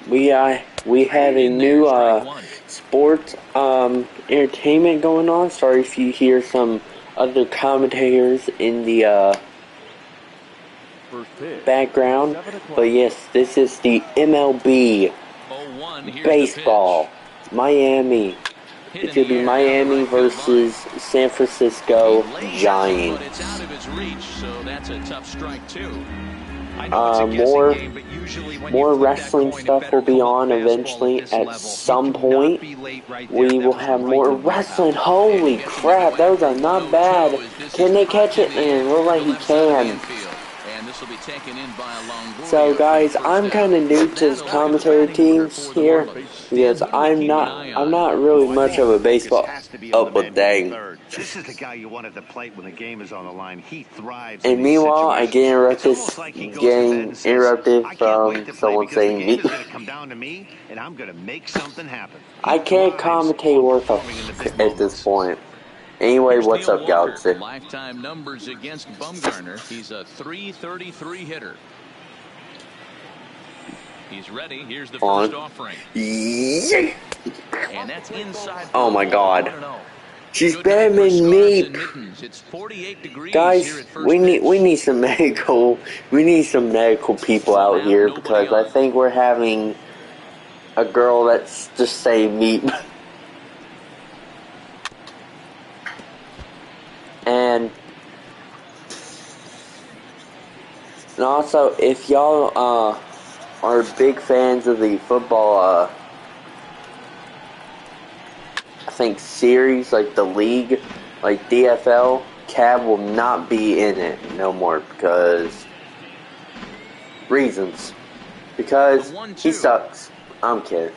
we have a new sports entertainment going on. Sorry if you hear some other commentators in the background, but yes, this is the MLB baseball. Miami. It's going to be Miami versus San Francisco Giants. More wrestling stuff will be on eventually at some point. We will have more wrestling. Holy crap, those are not bad. Can they catch it? Man, look like he can. So guys, I'm kind of new to this commentary teams here because I'm not really much of a baseball. Oh, but dang. This is the guy you want at the plate when the game is on the line. He thrives. And meanwhile, I get interrupted from someone saying me. I can't commentate worth at this point. Anyway, what's up, Galaxy? Lifetime numbers against Bumgarner. He's a .333 hitter. He's ready. Here's the first offering. Yeah. And that's inside. Oh my God. She's better than me. Guys, we need some medical people out here because I think we're having a girl that's just saying meat. And also, if y'all are big fans of the football, I think series like the league, like DFL, Cab will not be in it no more because reasons. Because he sucks. I'm kidding.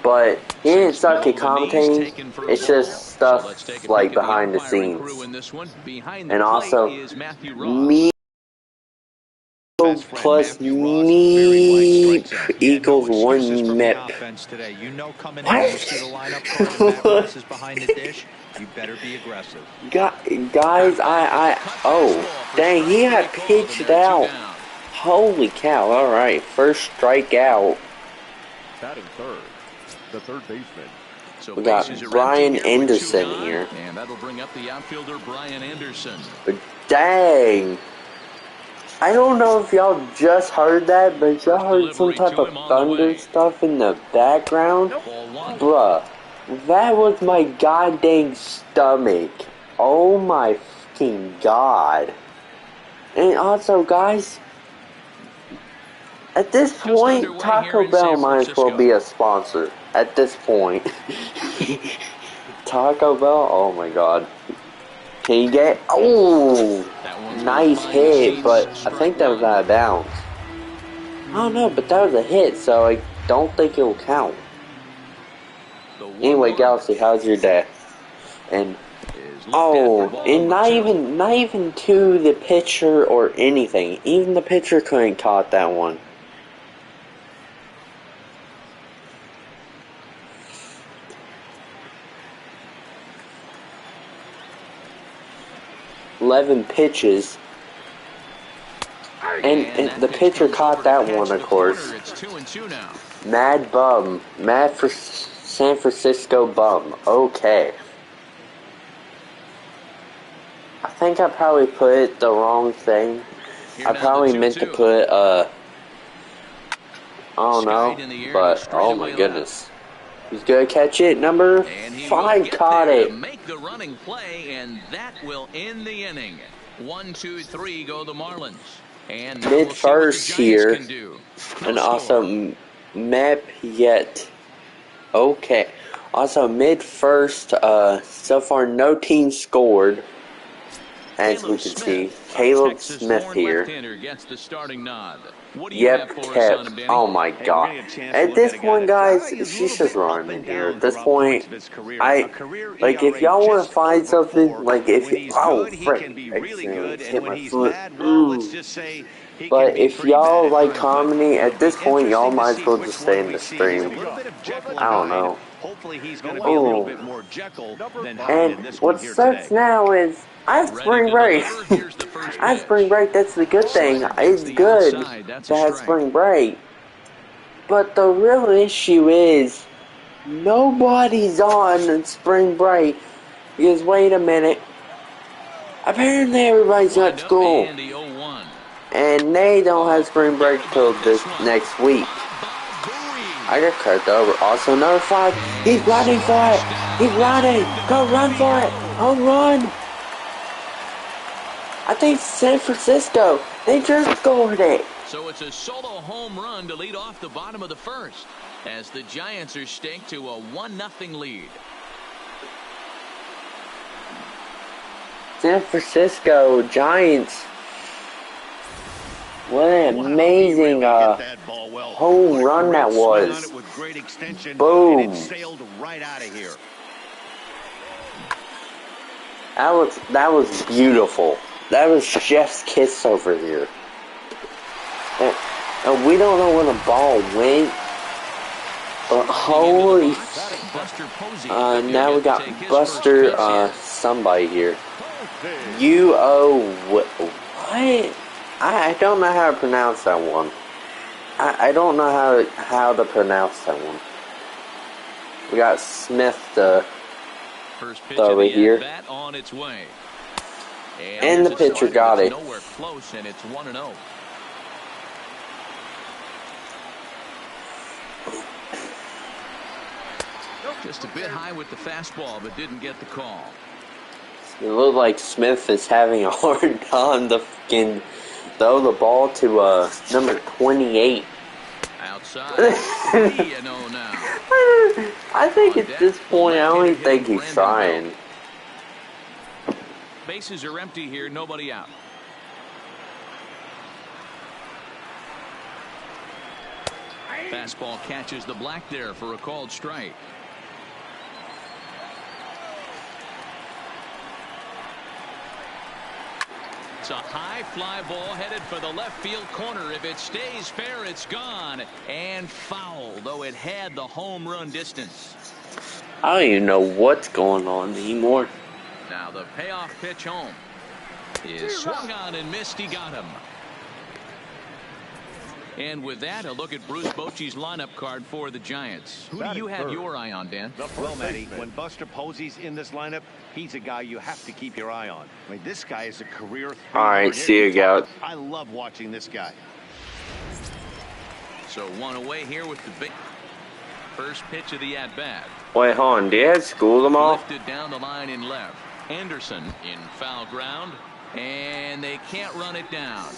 But he didn't suck at commentating. It's just stuff like behind the scenes. And also, me plus me equals one MEP. Guys, oh, dang, he had pitched out. Holy cow, alright, first strikeout. Batting third, the third baseman. We got Brian Anderson here. And that'll bring up the outfielder Brian Anderson. Dang. I don't know if y'all just heard that, but y'all heard some type of thunder stuff in the background? Bruh, that was my goddamn stomach. Oh my fucking god. And also, guys, at this point, Taco Bell might as well be a sponsor. At this point. Taco Bell? Oh my god. Can you get... Oh! Nice hit, but I think that was out of bounds. I don't know, but that was a hit, so I don't think it will count. Anyway, Galaxy, how's your day? And... Oh, and not even to the pitcher or anything. Even the pitcher couldn't caught that one. "11 pitches, and the pitcher caught that one, of course. Mad bum, mad for San Francisco bum. Okay. I think I probably put the wrong thing. I probably meant to put I don't know, but oh my goodness. He's gonna catch it. Number 5 caught it. Make the running play, and that will end the inning. 1, 2, 3 go the Marlins. And mid first here, and also Mep yet. Okay. Also mid first. So far no team scored. As we can see, Caleb Smith here. Yep, kept. Oh my god. At this point, guys, she's just running here. At this point, like, if y'all want to find something, like, if you, oh, frick, accidentally hit my foot. But if y'all like comedy, at this point, y'all might as well just stay in the stream. I don't know. Oh. And what sucks now is, I have spring break. I have spring break, that's the good thing. It's good to have spring break. But the real issue is nobody's on spring break. Because wait a minute. Apparently everybody's at school. And they don't have spring break till this next week. I got carried over. Also, number 5. He's running for it. He's running. Go run for it. Home run. I think San Francisco. They just scored it. So it's a solo home run to lead off the bottom of the first, as the Giants are staked to a 1-0 lead. San Francisco Giants. What an amazing home run that was. Boom. That was beautiful. That was chef's kiss over here. And we don't know when the ball went. But holy. Now we got Buster somebody here. What? I don't know how to pronounce that one. I don't know how to pronounce that one. We got Smith over here. On its way. And the pitcher got it. Nowhere close, and it's 1-0. Just a bit high with the fastball, but didn't get the call. It looked like Smith is having a hard time to fucking throw the ball to number 28. Outside. Now. I think at this point, I don't even think he's trying. Bases are empty here, nobody out. Fastball catches the black there for a called strike. It's a high fly ball headed for the left field corner. If it stays fair, it's gone. And foul, though it had the home run distance. I don't even know what's going on anymore. Now the payoff pitch home is swung on and missed. He got him. And with that, a look at Bruce Bochy's lineup card for the Giants. Who do you have your eye on, Dan? Well, Matty, when Buster Posey's in this lineup, he's a guy you have to keep your eye on. I mean, this guy is a career. All right, see you guys. I love watching this guy. So one away here with the big first pitch of the at-bat. Wait, hold on. Do you have school tomorrow? Lifted down the line in left. Anderson in foul ground, and they can't run it down.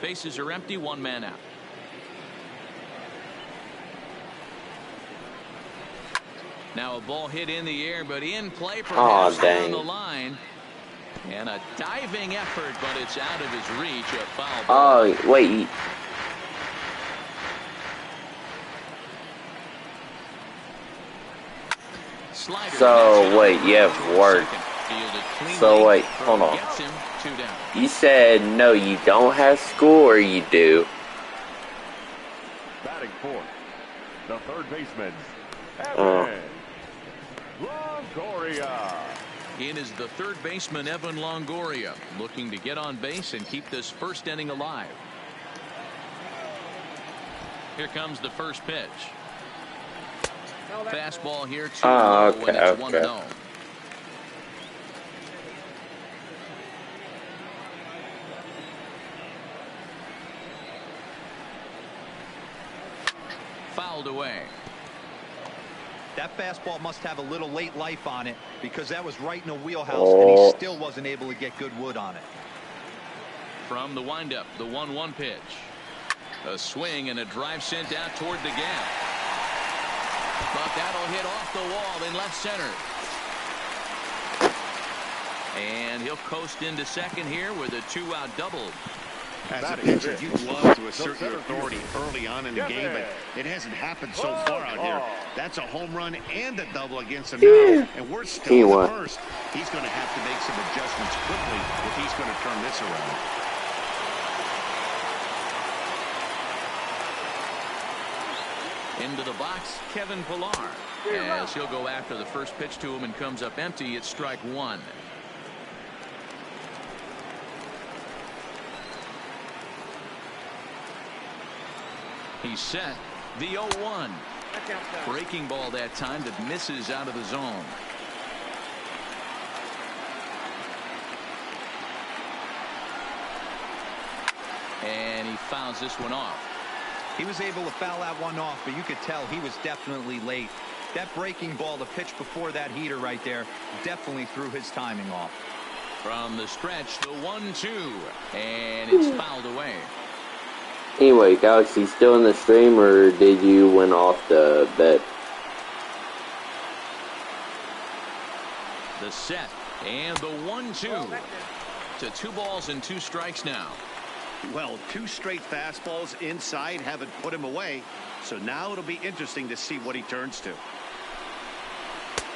Bases are empty, one man out. Now a ball hit in the air, but in play perhaps down the line. And a diving effort, but it's out of his reach. A foul ball. Oh, wait. So, wait, you have work. So, wait, hold on. You said, no, you don't have school, or you do? Batting fourth, the third baseman, Evan Longoria. In is the third baseman, Evan Longoria, looking to get on base and keep this first inning alive. Here comes the first pitch. Fastball here, 2-0, and it's 1-0. Fouled away. That fastball must have a little late life on it, because that was right in the wheelhouse, and he still wasn't able to get good wood on it. From the windup, the 1-1 pitch. A swing and a drive sent out toward the gap. But that'll hit off the wall in left center. And he'll coast into second here with a 2-out double. As a pitcher, you'd love to assert your authority early on in the game, but it hasn't happened so far out here. That's a home run and a double against him now, and we're still in the first. He's going to have to make some adjustments quickly if he's going to turn this around. Into the box, Kevin Pillar. As he'll go after the first pitch to him and comes up empty, it's strike one. He's set. The 0-1. Breaking ball that time that misses out of the zone. And he fouls this one off. He was able to foul that one off, but you could tell he was definitely late. That breaking ball, the pitch before that heater right there, definitely threw his timing off. From the stretch, the 1-2, and it's fouled away. Anyway, Galaxy, still in the stream, or did you win off the bet? The set, and the 1-2. To 2 balls and 2 strikes now. Well, 2 straight fastballs inside haven't put him away, so now it'll be interesting to see what he turns to.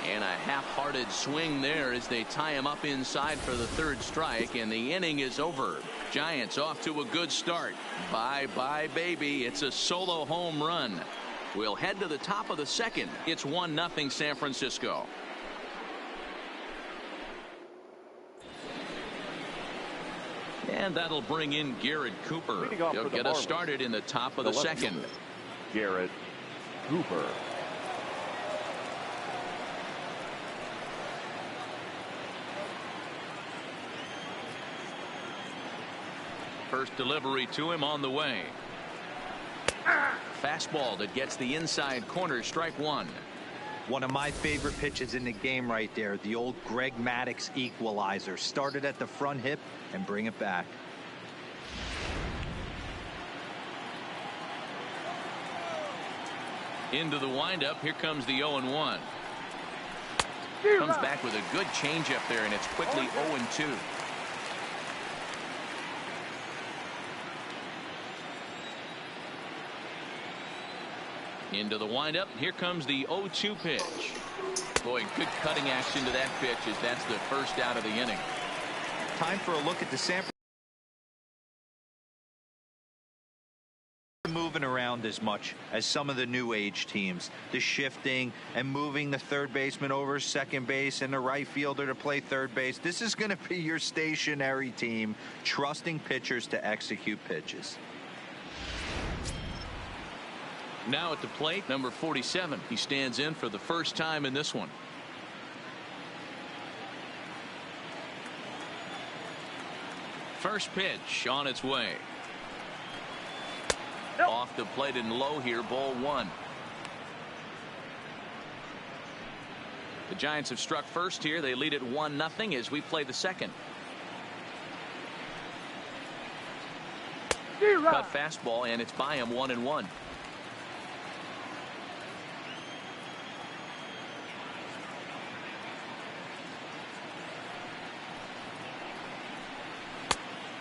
And a half-hearted swing there as they tie him up inside for the 3rd strike, and the inning is over. Giants off to a good start. Bye-bye, baby. It's a solo home run. We'll head to the top of the 2nd. It's 1-0 San Francisco. And that'll bring in Garrett Cooper. He'll get us started in the top of the 2nd. Garrett Cooper. First delivery to him on the way. Fastball that gets the inside corner, strike 1. One of my favorite pitches in the game right there. The old Greg Maddux equalizer. Started at the front hip and bring it back. Into the windup. Here comes the 0-1. Comes back with a good changeup there, and it's quickly 0-2. Into the windup. Here comes the 0-2 pitch. Boy, good cutting action to that pitch as that's the first out of the inning. Time for a look at the San Francisco. Moving around as much as some of the new age teams. The shifting and moving the 3rd baseman over 2nd base and the right fielder to play 3rd base. This is going to be your stationary team, trusting pitchers to execute pitches. Now at the plate, number 47. He stands in for the first time in this one. First pitch on its way. Off the plate and low here, ball 1. The Giants have struck first here. They lead it 1-0 as we play the 2nd. Cut fastball, and it's by him 1-1.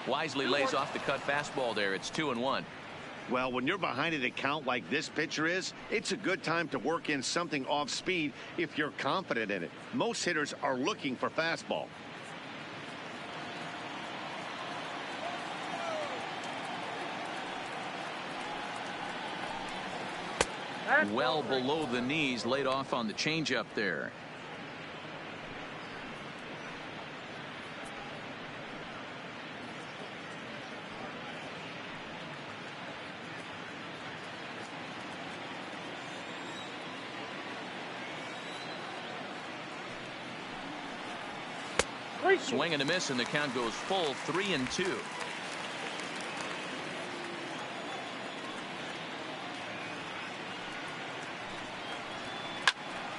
Wisely lays off the cut fastball there. It's 2-1. Well, when you're behind an account like this pitcher is, it's a good time to work in something off speed if you're confident in it. Most hitters are looking for fastball. Well below the knees, laid off on the changeup there. Swing and a miss, and the count goes full 3-2.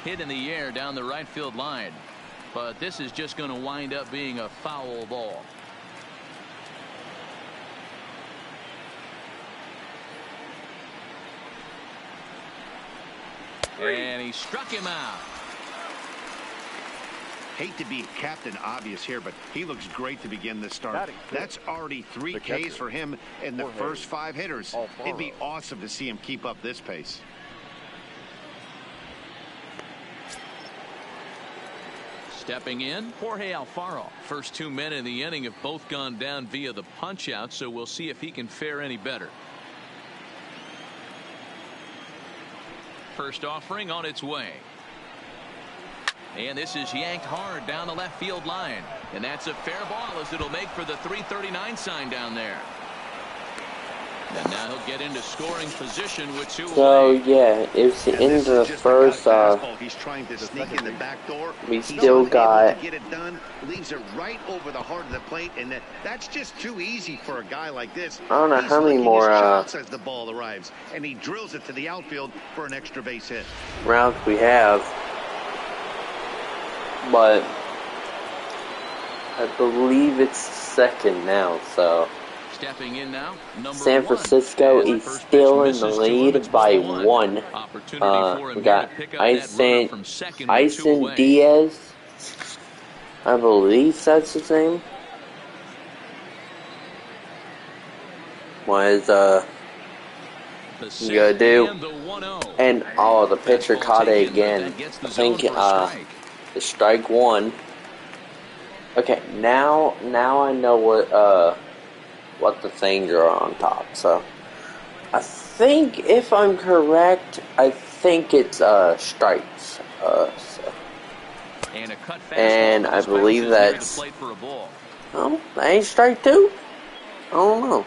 Hit in the air down the right field line, but this is just going to wind up being a foul ball. And he struck him out. Hate to be Captain Obvious here, but he looks great to begin this start. That's already 3 Ks for him in the first 5 hitters. It'd be awesome to see him keep up this pace. Stepping in, Jorge Alfaro. First 2 men in the inning have both gone down via the punch out, so we'll see if he can fare any better. First offering on its way. And this is yanked hard down the left field line. And that's a fair ball as it'll make for the 339 sign down there. And now he'll get into scoring position with 2 So away. yeah, it's the end of the first. He's trying to sneak in the back door. We He's still unable got. to get it done. Leaves it right over the heart of the plate, and that's just too easy for a guy like this. I don't know He's how many licking more his chops as the ball arrives, and he drills it to the outfield for an extra base hit. rounds we have, but I believe it's second now. So Stepping in now, San Francisco is still in the lead by 1. We got Ison Diaz. I believe that's his name. What is you gotta do? And the pitcher caught it again. I think the strike 1. Okay, now I know what the things are on top. So I think, if I'm correct, I think it's strikes. And I believe that's that ain't strike 2. I don't know.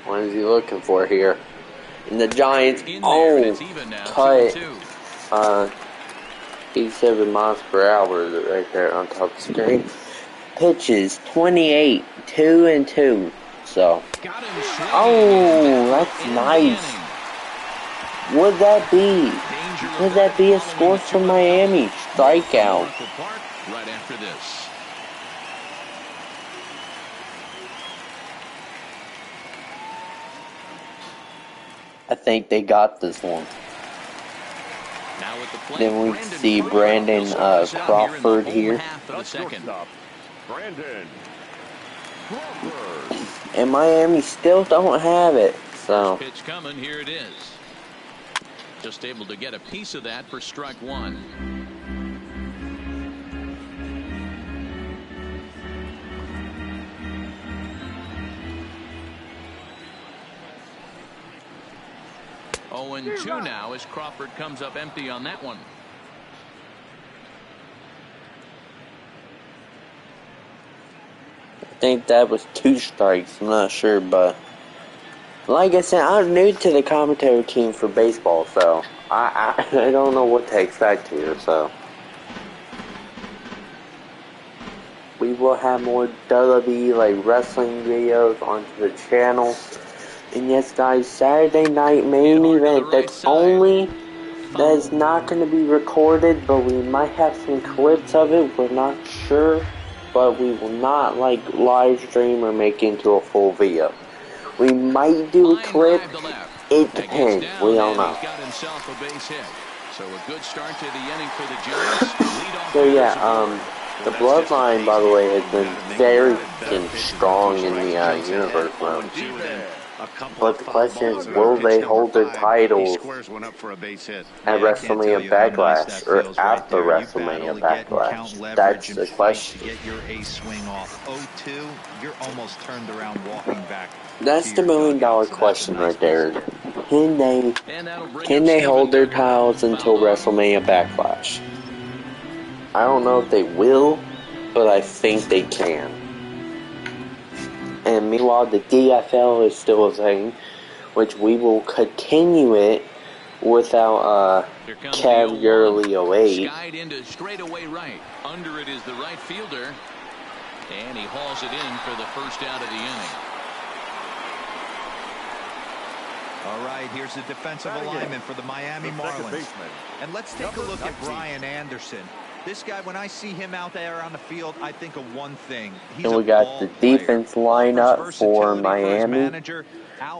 What is he looking for here? And the Giants cut 87 miles per hour right there on top of the screen. Pitches 28, 2-2. So, that's nice. Would that be? Would that be a score for Miami? Strikeout. Right after this. I think they got this one. Then we see Brandon Crawford here. And Miami still don't have it. So pitch coming, here it is. Just able to get a piece of that for strike 1. Oh, and 2 now as Crawford comes up empty on that one. I think that was 2 strikes. I'm not sure, but like I said, I'm new to the commentary team for baseball, so I don't know what to expect here. So we will have more WWE like wrestling videos onto the channel. And yes, guys, Saturday night main event. That's not going to be recorded, but we might have some clips of it. We're not sure, but we will not live stream or make into a full video. We might do a clip. It depends. We don't know. So a good start to the inning for the Giants. So yeah, the bloodline, by the way, has been very strong in the universe now. But the question is, will they hold their titles at WrestleMania Backlash or after WrestleMania Backlash? That's the question. Get your ace swing off 0-2, you're almost turned around walking back. That's the $1 million question right there. Can they hold their titles until WrestleMania Backlash? I don't know if they will, but I think they can. And meanwhile, the DFL is still a thing, which we will continue it without Cavalierly 08. Skied into straightaway right. Under it is the right fielder, and he hauls it in for the first out of the inning. All right, here's the defensive alignment for the Miami Marlins. And let's take a look at Brian Anderson. This guy, when I see him out there on the field, I think of one thing. And we got the defense lineup for Miami,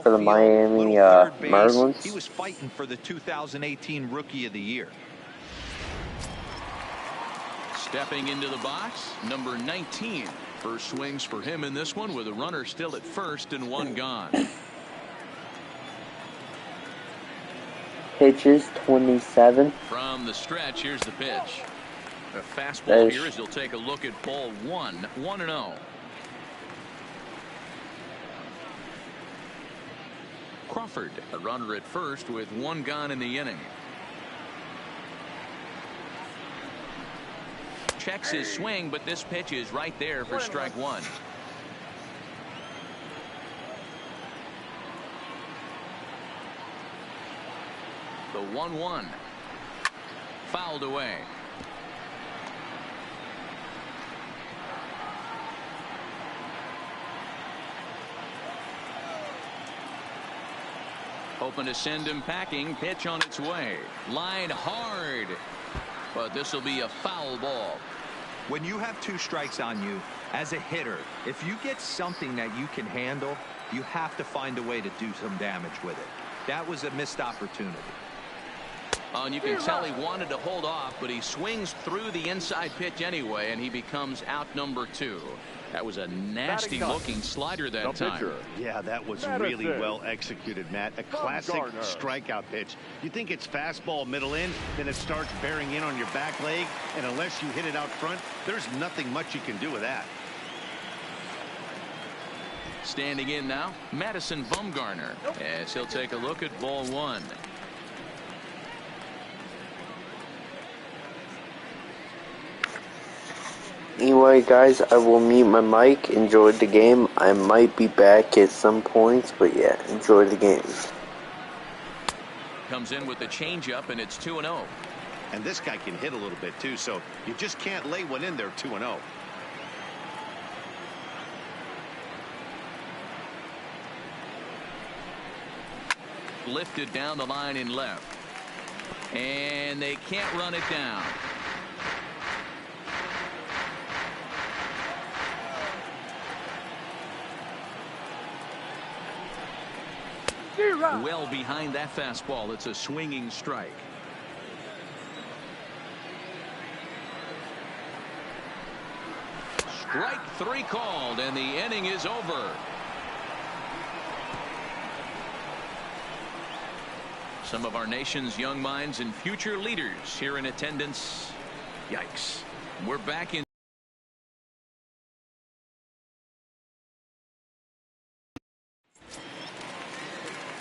for the Miami Marlins. He was fighting for the 2018 Rookie of the Year. Stepping into the box, number 19. First swings for him in this one with a runner still at first and 1 gone. Pitches 27. From the stretch, here's the pitch. A fastball here as he'll take a look at ball 1, 1-0. Crawford, a runner at first with 1 gone in the inning. Checks his swing, but this pitch is right there for strike 1. The 1-1. Fouled away. Hoping to send him packing. Pitch on its way. Line hard. But this will be a foul ball. When you have 2 strikes on you, as a hitter, if you get something that you can handle, you have to find a way to do some damage with it. That was a missed opportunity. Oh, and you can tell he wanted to hold off, but he swings through the inside pitch anyway, and he becomes out number 2. That was a nasty looking slider that time. Yeah, that was really well executed, Matt. A classic strikeout pitch. You think it's fastball middle in, then it starts bearing in on your back leg, and unless you hit it out front, there's nothing much you can do with that. Standing in now, Madison Bumgarner, as he'll take a look at ball 1. Anyway, guys, I will mute my mic. Enjoyed the game. I might be back at some points, but yeah, enjoy the game. Comes in with the changeup, and it's 2-0. And this guy can hit a little bit too, so you just can't lay one in there 2-0. Lifted down the line in left. And they can't run it down. Well behind that fastball. It's a swinging strike. Strike 3 called, and the inning is over. Some of our nation's young minds and future leaders here in attendance. Yikes. We're back in.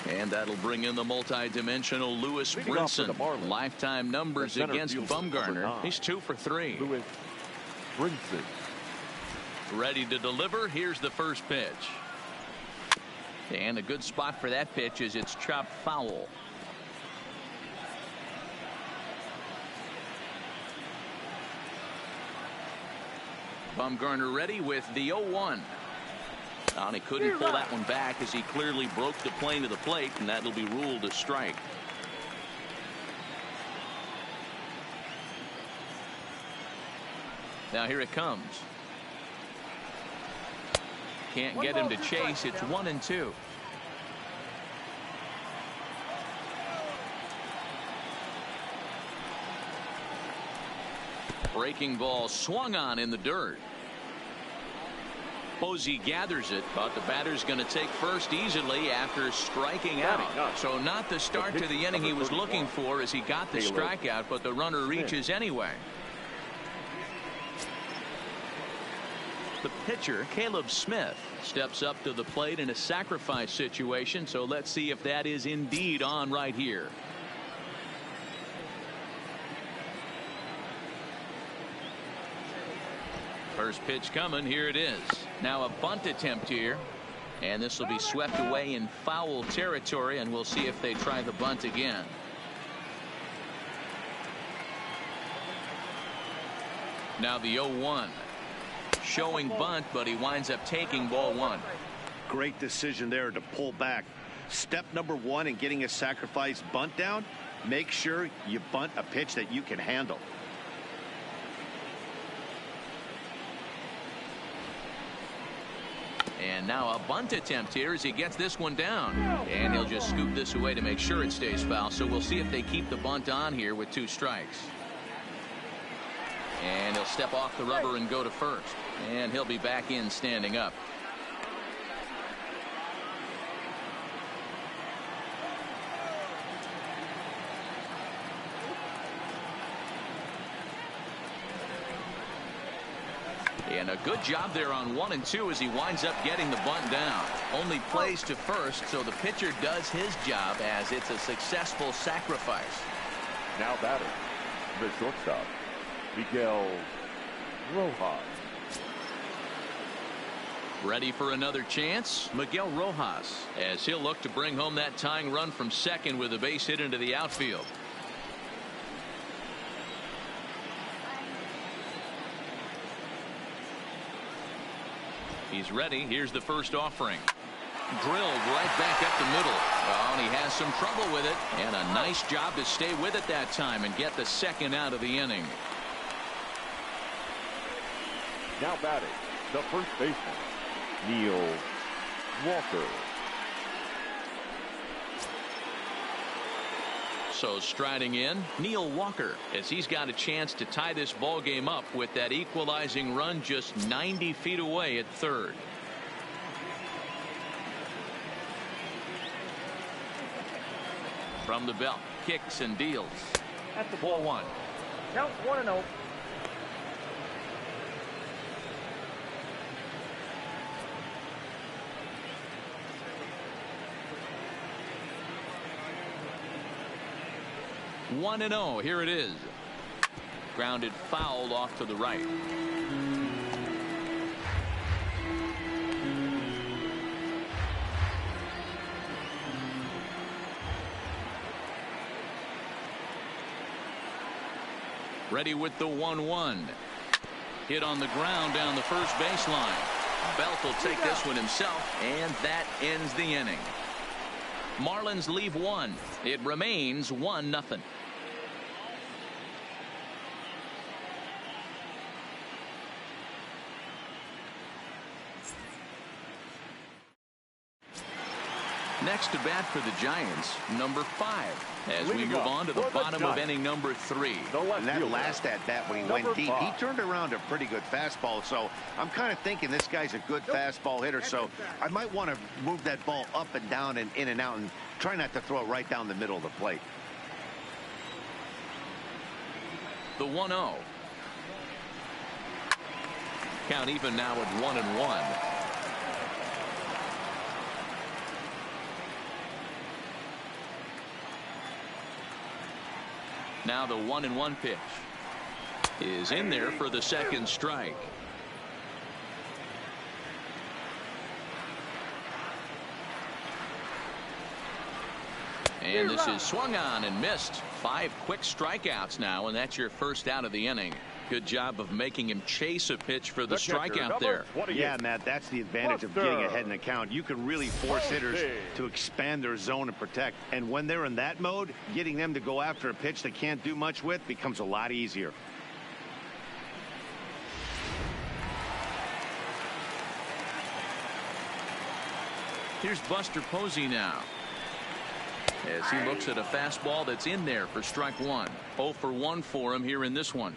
And that'll bring in the multi-dimensional Lewis Brinson. Lifetime numbers against Bumgarner. He's 2 for 3. Lewis Brinson. Ready to deliver. Here's the first pitch. And a good spot for that pitch is it's chopped foul. Bumgarner ready with the 0-1. And he couldn't pull that one back as he clearly broke the plane of the plate, and that'll be ruled a strike. Now here it comes. Can't get him to chase. It's 1-2. Breaking ball swung on in the dirt. Posey gathers it, but the batter's going to take first easily after striking out. So not the start to the inning he was looking for as he got the strikeout, but the runner reaches anyway. The pitcher, Caleb Smith, steps up to the plate in a sacrifice situation, so let's see if that is indeed on right here. First pitch coming. Here it is. Now a bunt attempt here, and this will be swept away in foul territory, and we'll see if they try the bunt again. Now the 0-1. Showing bunt, but he winds up taking ball 1. Great decision there to pull back. Step number 1 in getting a sacrifice bunt down, make sure you bunt a pitch that you can handle. And now a bunt attempt here as he gets this one down. And he'll just scoop this away to make sure it stays foul. So we'll see if they keep the bunt on here with 2 strikes. And he'll step off the rubber and go to first. And he'll be back in standing up. And a good job there on 1 and 2 as he winds up getting the bunt down. Only plays to first, so the pitcher does his job as it's a successful sacrifice. Now batting, the shortstop, Miguel Rojas. Ready for another chance? Miguel Rojas, as he'll look to bring home that tying run from second with a base hit into the outfield. He's ready. Here's the first offering. Drilled right back up the middle. Oh, and he has some trouble with it. And a nice job to stay with it that time and get the second out of the inning. Now batting, the first baseman, Neil Walker. So striding in, Neil Walker, as he's got a chance to tie this ball game up with that equalizing run just 90 feet away at third. From the belt, kicks and deals. At the ball one. Count 1-0. One and 0. Here it is. Grounded foul off to the right. Ready with the 1-1. Hit on the ground down the first baseline. Belt will take this one himself, and that ends the inning. Marlins leave one. It remains 1-0. Next to bat for the Giants, number 5. As we move on to the bottom of inning number 3. And that last at bat when he went deep, he turned around a pretty good fastball. So I'm kind of thinking this guy's a good fastball hitter. So I might want to move that ball up and down and in and out and try not to throw it right down the middle of the plate. The 1-0. Count even now at 1-1. Now the 1-1 pitch is in there for the second strike. And this is swung on and missed. 5 quick strikeouts now, and that's your first out of the inning. Good job of making him chase a pitch for the strikeout there. Yeah, Matt, that's the advantage of getting ahead in the count. You can really force hitters to expand their zone and protect. And when they're in that mode, getting them to go after a pitch they can't do much with becomes a lot easier. Here's Buster Posey now, as he looks at a fastball that's in there for strike 1. 0 for 1 for him here in this one.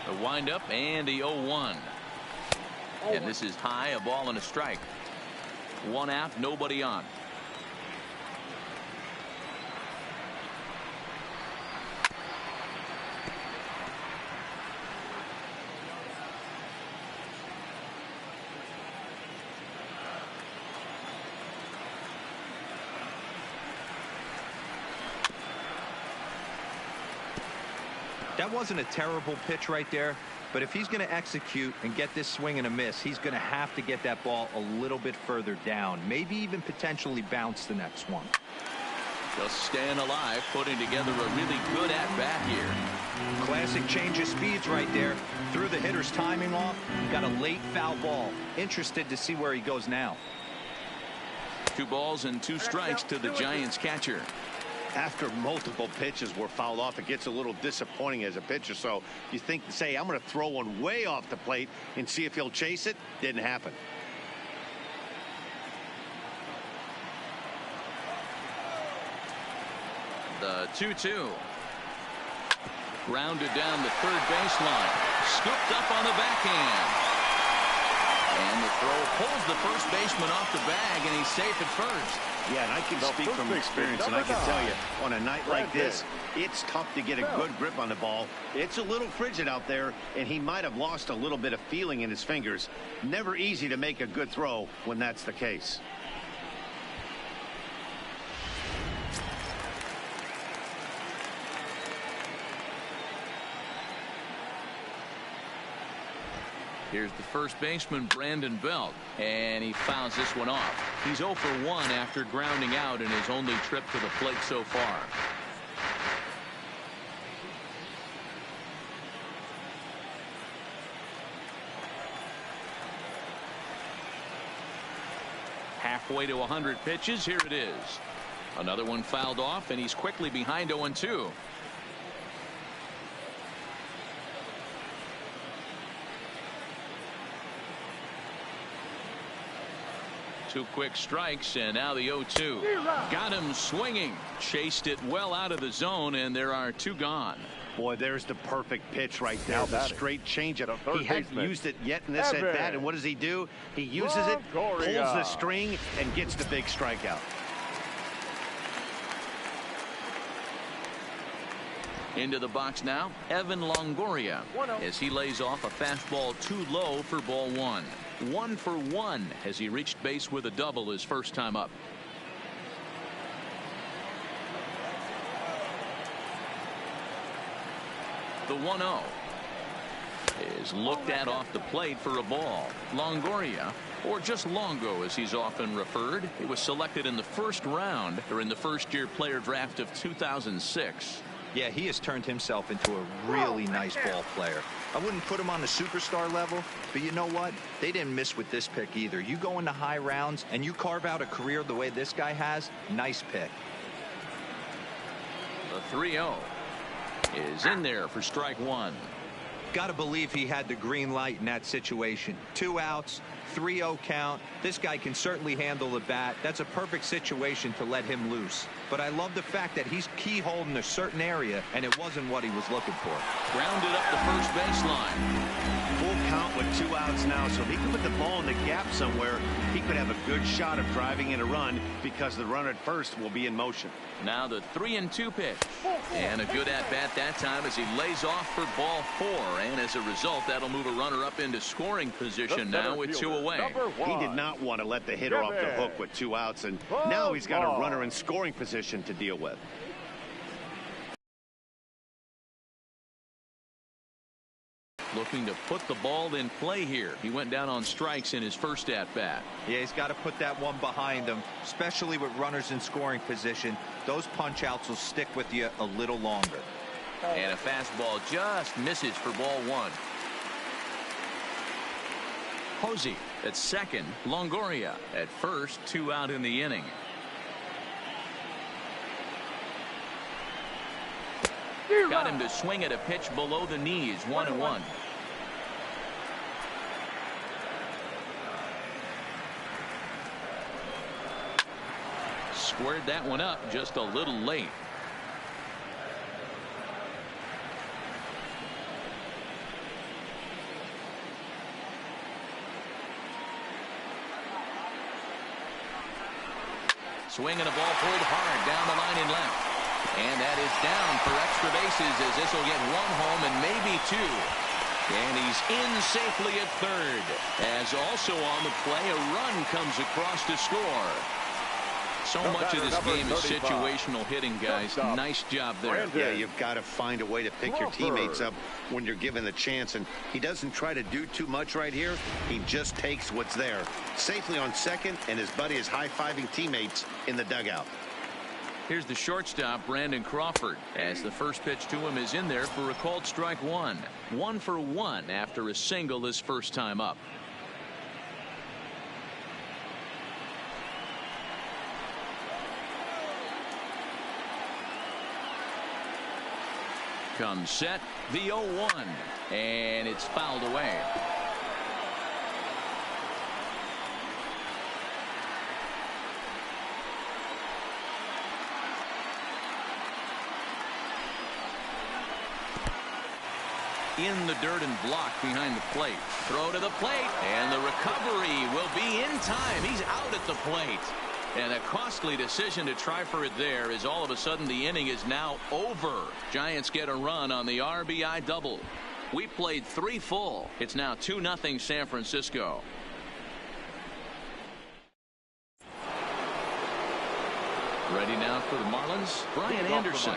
The windup and the 0-1. And this is high, a ball and a strike. 1 out, nobody on. That wasn't a terrible pitch right there, but if he's going to execute and get this swing and a miss, he's going to have to get that ball a little bit further down, maybe even potentially bounce the next one. Just staying alive, putting together a really good at-bat here. Classic change of speeds right there. Threw the hitter's timing off, got a late foul ball. Interested to see where he goes now. 2 balls and 2 strikes to the Giants catcher. After multiple pitches were fouled off, it gets a little disappointing as a pitcher. So you think, say, I'm going to throw one way off the plate and see if he'll chase it. Didn't happen. The 2-2. Grounded down the third baseline. Scooped up on the backhand. And the throw pulls the first baseman off the bag, and he's safe at first. Yeah, and I can speak from experience, and I can tell you, on a night like this, it's tough to get a good grip on the ball. It's a little frigid out there, and he might have lost a little bit of feeling in his fingers. Never easy to make a good throw when that's the case. Here's the first baseman, Brandon Belt, and he fouls this one off. He's 0 for 1 after grounding out in his only trip to the plate so far. Halfway to 100 pitches. Here it is. Another one fouled off, and he's quickly behind 0-2. Two quick strikes, and now the 0-2. Got him swinging. Chased it well out of the zone, and there are 2 gone. Boy, there's the perfect pitch right there. The straight changeup. He hadn't used it yet in this at bat, and what does he do? He uses it, pulls the string, and gets the big strikeout. Into the box now, Evan Longoria, as he lays off a fastball too low for ball 1. 1 for 1 as he reached base with a double his first time up. The 1-0 is looked at off the plate for a ball. Longoria, or just Longo as he's often referred, he was selected in the first round during the first-year player draft of 2006. Yeah, he has turned himself into a really nice ball player. I wouldn't put him on the superstar level, but you know what? They didn't miss with this pick either. You go into high rounds and you carve out a career the way this guy has, nice pick. The 3-0 is in there for strike 1. Got to believe he had the green light in that situation. 2 outs, 3-0 count. This guy can certainly handle the bat. That's a perfect situation to let him loose. But I love the fact that he's keyholed in a certain area, and it wasn't what he was looking for. Grounded up the first baseline. Full count with 2 outs now, so if he can put the ball in the gap somewhere, he could have a good shot of driving in a run because the runner at first will be in motion. Now the 3-2 pitch, and a good at bat that time as he lays off for ball 4, and as a result that'll move a runner up into scoring position now with 2 away. He did not want to let the hitter off the hook with 2 outs, and now he's got a runner in scoring position to deal with. Looking to put the ball in play here. He went down on strikes in his first at-bat. Yeah, he's got to put that one behind him, especially with runners in scoring position. Those punch-outs will stick with you a little longer. And a fastball just misses for ball 1. Posey at second. Longoria at first. 2 out in the inning. Got him to swing at a pitch below the knees. 1-1. Squared that one up just a little late. Swinging a ball pulled hard down the line in left. And that is down for extra bases as this will get 1 home and maybe 2. And he's in safely at third. As also on the play, a run comes across to score. So much of this game is situational hitting, guys. Nice job there. Yeah, you've got to find a way to pick your teammates up when you're given the chance. And he doesn't try to do too much right here. He just takes what's there. Safely on second, and his buddy is high-fiving teammates in the dugout. Here's the shortstop, Brandon Crawford, as the first pitch to him is in there for a called strike 1. 1 for 1 after a single his first time up. Comes set, the 0-1, and it's fouled away. In the dirt and blocked behind the plate. Throw to the plate, and the recovery will be in time. He's out at the plate. And a costly decision to try for it there, as all of a sudden the inning is now over. Giants get a run on the RBI double. We played 3 full. It's now 2-0 San Francisco. Ready now for the Marlins, Brian Anderson.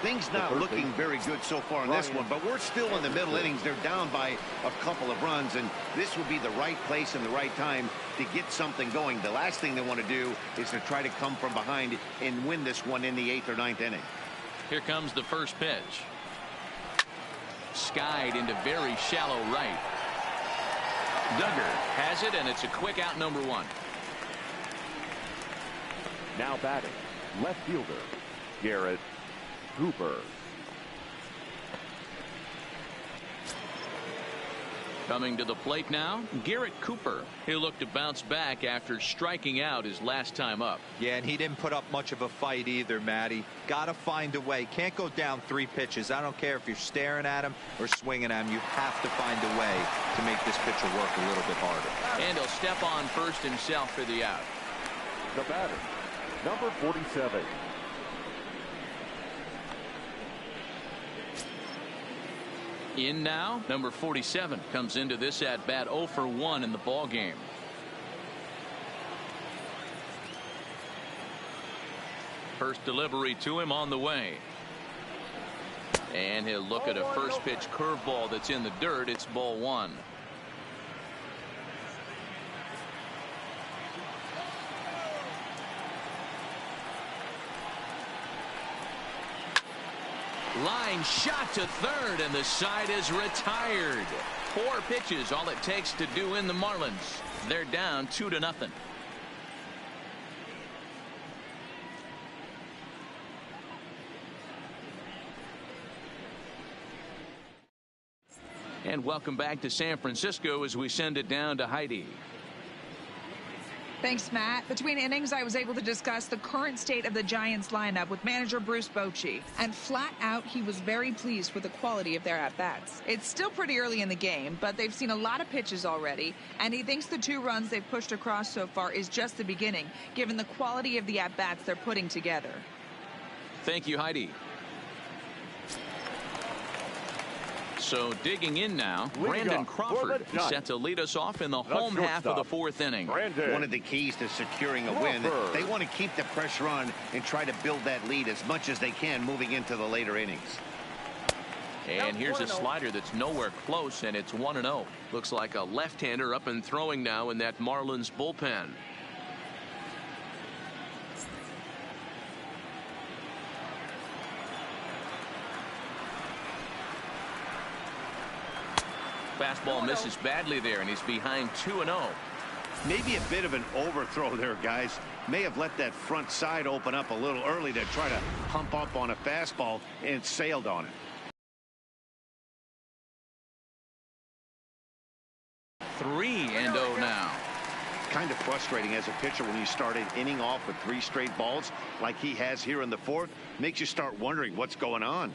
Things not looking very good so far in this one, but we're still in the middle innings. They're down by a couple of runs, and this would be the right place and the right time to get something going. The last thing they want to do is to try to come from behind and win this one in the 8th or 9th inning. Here comes the first pitch. Skied into very shallow right. Duggar has it, and it's a quick out, number 1. Now batting, left fielder, Garrett Cooper. Coming to the plate now, Garrett Cooper. He'll look to bounce back after striking out his last time up. Yeah, and he didn't put up much of a fight either, Matty. Got to find a way. Can't go down 3 pitches. I don't care if you're staring at him or swinging at him. You have to find a way to make this pitcher work a little bit harder. And he'll step on first himself for the out. The batter, number 47. In now, number 47 comes into this at bat 0 for 1 in the ball game. First delivery to him on the way. And he'll look at a first pitch curveball that's in the dirt. It's ball 1. Line shot to third, and the side is retired. 4 pitches, all it takes to do in the Marlins. They're down 2-0. And welcome back to San Francisco as we send it down to Heidi. Thanks, Matt. Between innings, I was able to discuss the current state of the Giants lineup with manager Bruce Bochy. And flat out, he was very pleased with the quality of their at-bats. It's still pretty early in the game, but they've seen a lot of pitches already. And he thinks the 2 runs they've pushed across so far is just the beginning, given the quality of the at-bats they're putting together. Thank you, Heidi. So digging in now, Brandon Crawford is set to lead us off in the home half of the 4th inning. One of the keys to securing a win, they want to keep the pressure on and try to build that lead as much as they can moving into the later innings. And here's a slider that's nowhere close, and it's 1-0. Looks like a left-hander up and throwing now in that Marlins bullpen. Fastball misses badly there, and he's behind 2-0. Maybe a bit of an overthrow there, guys. May have let that front side open up a little early to try to pump up on a fastball and sailed on it. 3-0 now. Kind of frustrating as a pitcher when you start an inning off with 3 straight balls like he has here in the 4th. Makes you start wondering what's going on.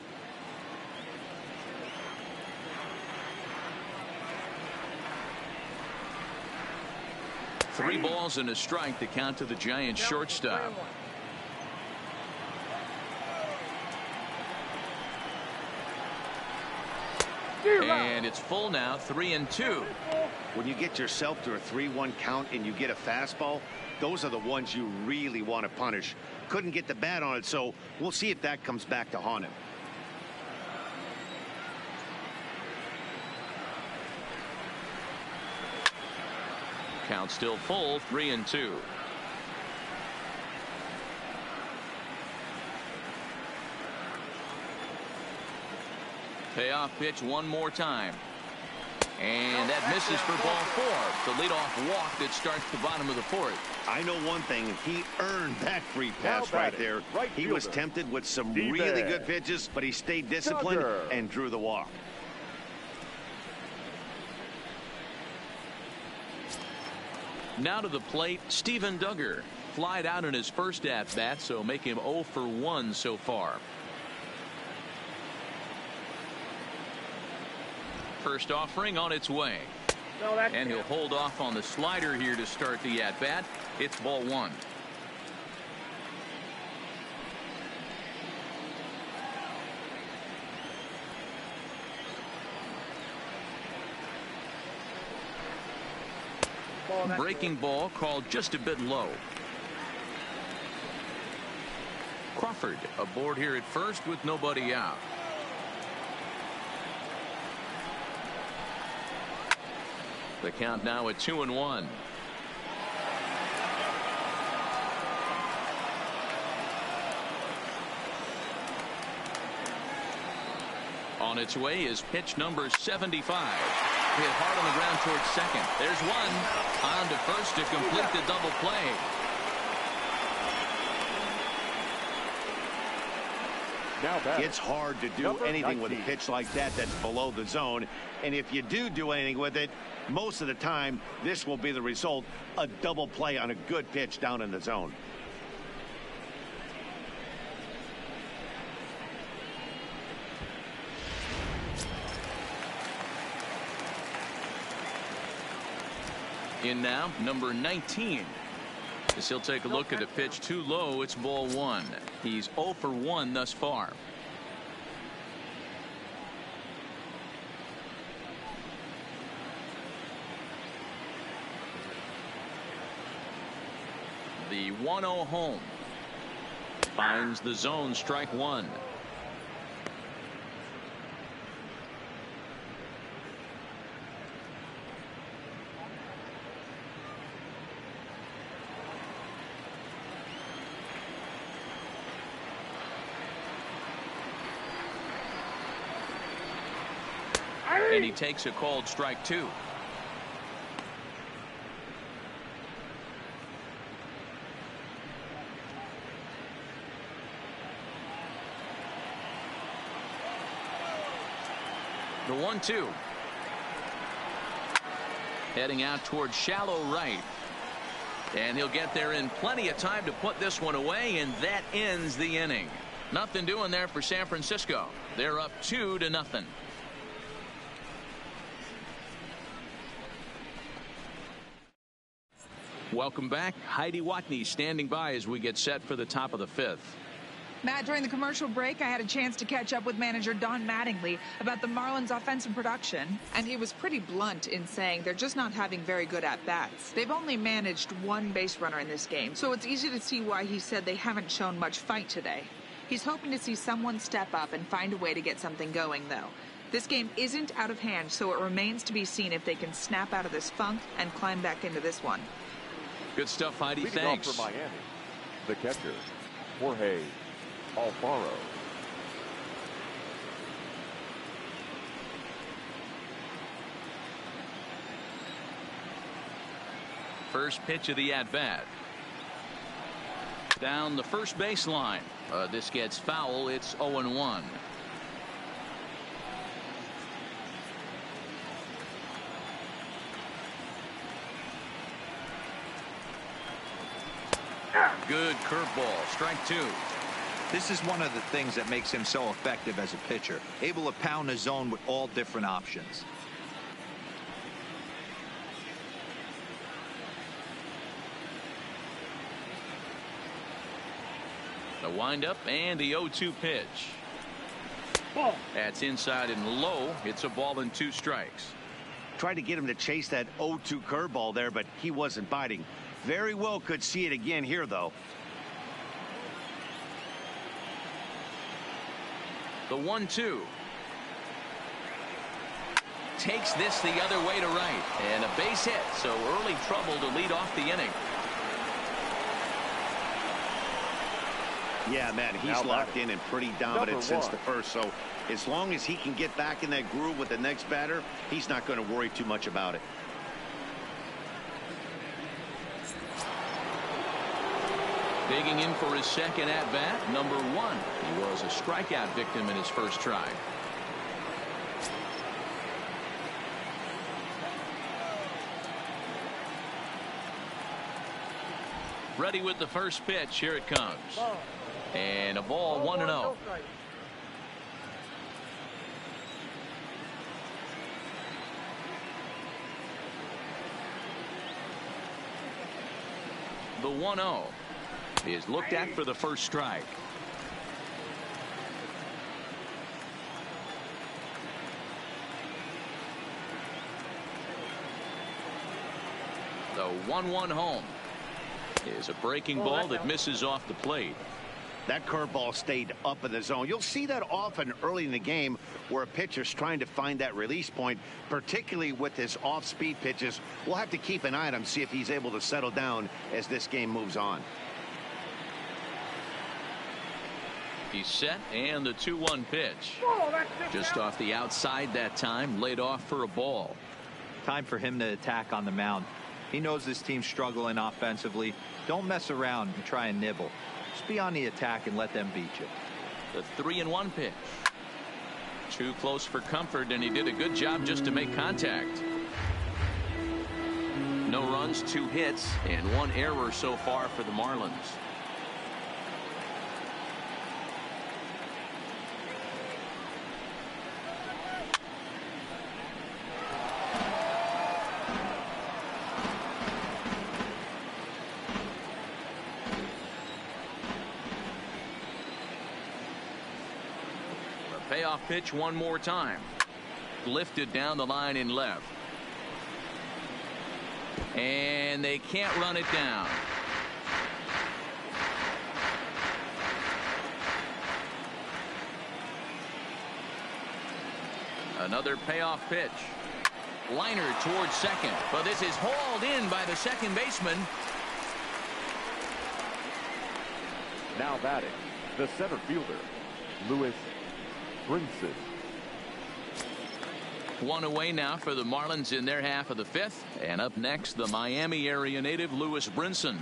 Three balls and a strike to count to the Giants shortstop. And it's full now, 3-2. When you get yourself to a 3-1 count and you get a fastball, those are the ones you really want to punish. Couldn't get the bat on it, so we'll see if that comes back to haunt him. Count still full, 3-2. Payoff pitch one more time. And that misses for ball 4. The leadoff walk that starts the bottom of the 4th. I know one thing. He earned that free pass right there. He was tempted with some really good pitches, but he stayed disciplined and drew the walk. Now to the plate, Steven Duggar. Flied out in his first at-bat, so make him 0 for 1 so far. First offering on its way. And he'll hold off on the slider here to start the at-bat. It's ball 1. Breaking ball called just a bit low. Crawford Crawford aboard here at first with nobody out. The count now at 2-1. On its way is pitch number 75. Hit hard on the ground towards second. There's one. On to first to complete the double play. It's hard to do anything with a pitch like that that's below the zone. And if you do anything with it, most of the time, this will be the result. A double play on a good pitch down in the zone. In now, number 19. As he'll take a look at a pitch too low, it's ball one. He's 0 for 1 thus far. The 1-0 home. Finds the zone, strike one. And he takes a called strike two. The 1-2. Heading out towards shallow right. And he'll get there in plenty of time to put this one away, and that ends the inning. Nothing doing there for San Francisco. They're up 2-0. Welcome back. Heidi Watney standing by as we get set for the top of the fifth. Matt, during the commercial break, I had a chance to catch up with manager Don Mattingly about the Marlins' offensive production, and he was pretty blunt in saying they're just not having very good at-bats. They've only managed one base runner in this game, so it's easy to see why he said they haven't shown much fight today. He's hoping to see someone step up and find a way to get something going, though. This game isn't out of hand, so it remains to be seen if they can snap out of this funk and climb back into this one. Good stuff, Heidi. Leading Thanks. off for Miami, the catcher, Jorge Alfaro. First pitch of the at-bat. Down the first baseline. This gets foul. It's 0-1. Good curveball. Strike two. This is one of the things that makes him so effective as a pitcher, able to pound the zone with all different options. The windup and the 0-2 pitch. Ball. That's inside and low. It's a ball and 2 strikes. Tried to get him to chase that 0-2 curveball there, but he wasn't biting. Very well could see it again here, though. The 1-2. Takes this the other way to right. And a base hit, so early trouble to lead off the inning. Yeah, man, he's locked in and pretty dominant since the first, so as long as he can get back in that groove with the next batter, he's not going to worry too much about it. Digging in for his second at-bat, number 1. He was a strikeout victim in his first try. Ready with the first pitch. Here it comes. And a ball, 1-0. The 1-0 is looked at for the first strike. The 1-1 home is a breaking ball that misses off the plate. That curveball stayed up in the zone. You'll see that often early in the game where a pitcher's trying to find that release point, particularly with his off-speed pitches. We'll have to keep an eye on him, see if he's able to settle down as this game moves on. He's set, and the 2-1 pitch. Just off the outside that time, laid off for a ball. Time for him to attack on the mound. He knows this team's struggling offensively. Don't mess around and try and nibble. Just be on the attack and let them beat you. The 3-1 pitch. Too close for comfort, and he did a good job just to make contact. No runs, 2 hits, and 1 error so far for the Marlins. Payoff pitch one more time. Lifted down the line in left. And they can't run it down. Another payoff pitch. Liner towards second, but this is hauled in by the second baseman. Now batting, the center fielder, Lewis Brinson. 1 away now for the Marlins in their half of the 5th. And up next, the Miami area native Lewis Brinson.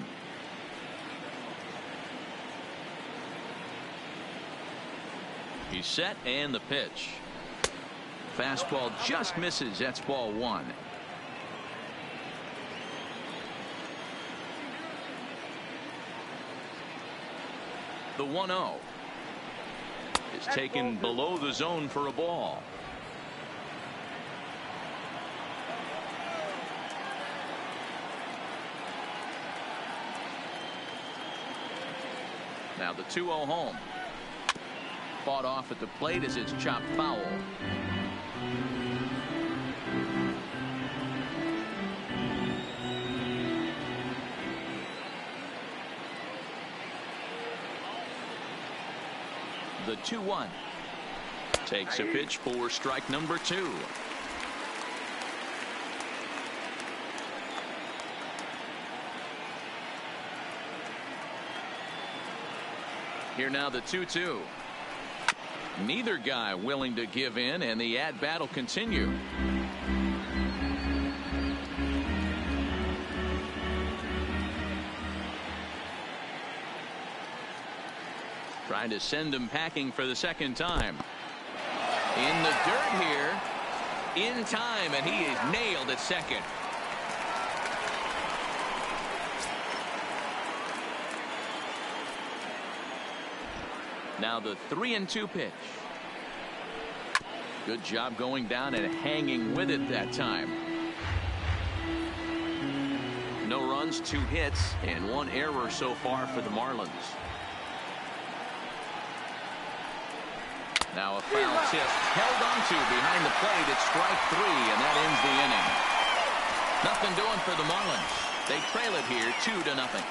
He's set, and the pitch. Fastball just misses. That's ball 1. The 1-0 is taken below the zone for a ball. Now the 2-0 home. Fought off at the plate as it's chopped foul. The 2-1 takes a pitch for strike number 2. Here now the 2-2. Neither guy willing to give in, and the at-bat will continue. Trying to send him packing for the second time. In the dirt here. In time, and he is nailed at second. Now the 3-2 pitch. Good job going down and hanging with it that time. No runs, 2 hits, and 1 error so far for the Marlins. Now a foul tip held onto behind the plate at strike 3, and that ends the inning. Nothing doing for the Marlins. They trail it here 2-0.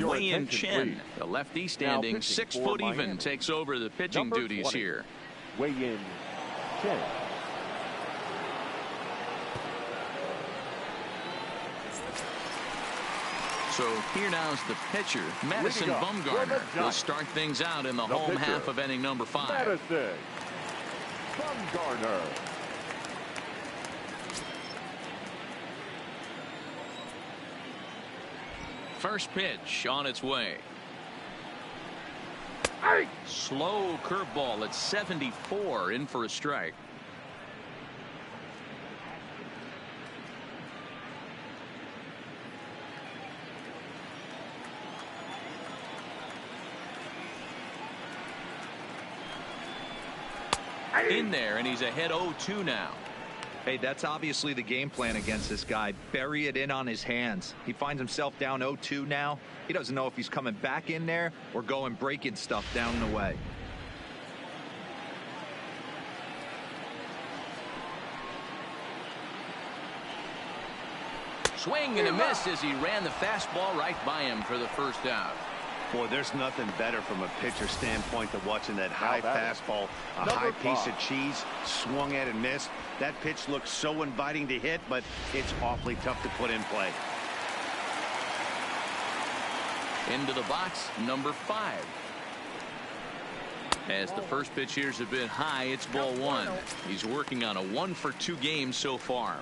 Wei-Yin Chen, the lefty standing 6 foot even, takes over the pitching duties here. Wei-Yin Chen. So here now's the pitcher, Madison Bumgarner. He'll start things out in the home half of inning number 5. Madison Bumgarner. First pitch on its way. Slow curveball at 74, in for a strike. In there, and he's ahead 0-2 now. Hey, that's obviously the game plan against this guy. Bury it in on his hands. He finds himself down 0-2 now. He doesn't know if he's coming back in there or going breaking stuff down the way. swing and a miss as he ran the fastball right by him for the first out. Boy, there's nothing better from a pitcher standpoint than watching that high fastball, a high piece of cheese, swung at and missed. That pitch looks so inviting to hit, but it's awfully tough to put in play. Into the box, number 5. As the first pitch here is a bit high, it's ball 1. He's working on a 1-for-2 game so far.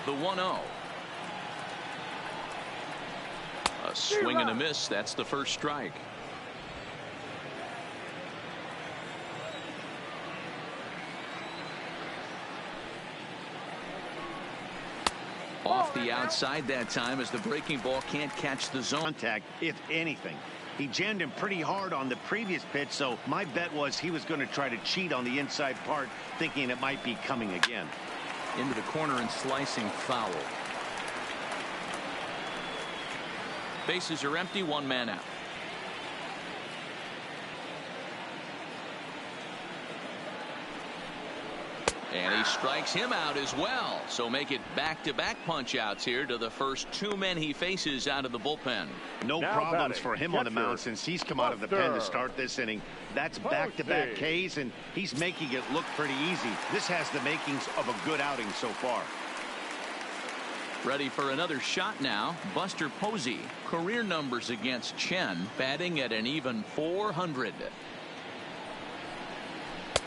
The 1-0. A swing and a miss. That's the first strike. Off the outside that time as the breaking ball can't catch the zone. Contact, if anything. He jammed him pretty hard on the previous pitch, so my bet was he was going to try to cheat on the inside part, thinking it might be coming again. Into the corner and slicing foul. Bases are empty, 1 man out. And he strikes him out as well. So make it back-to-back punch-outs here to the first 2 men he faces out of the bullpen. No problems for him on the mound since he's come out of the pen to start this inning. That's back-to-back Ks, and he's making it look pretty easy. This has the makings of a good outing so far. Ready for another shot now. Buster Posey. Career numbers against Chen, batting at an even .400.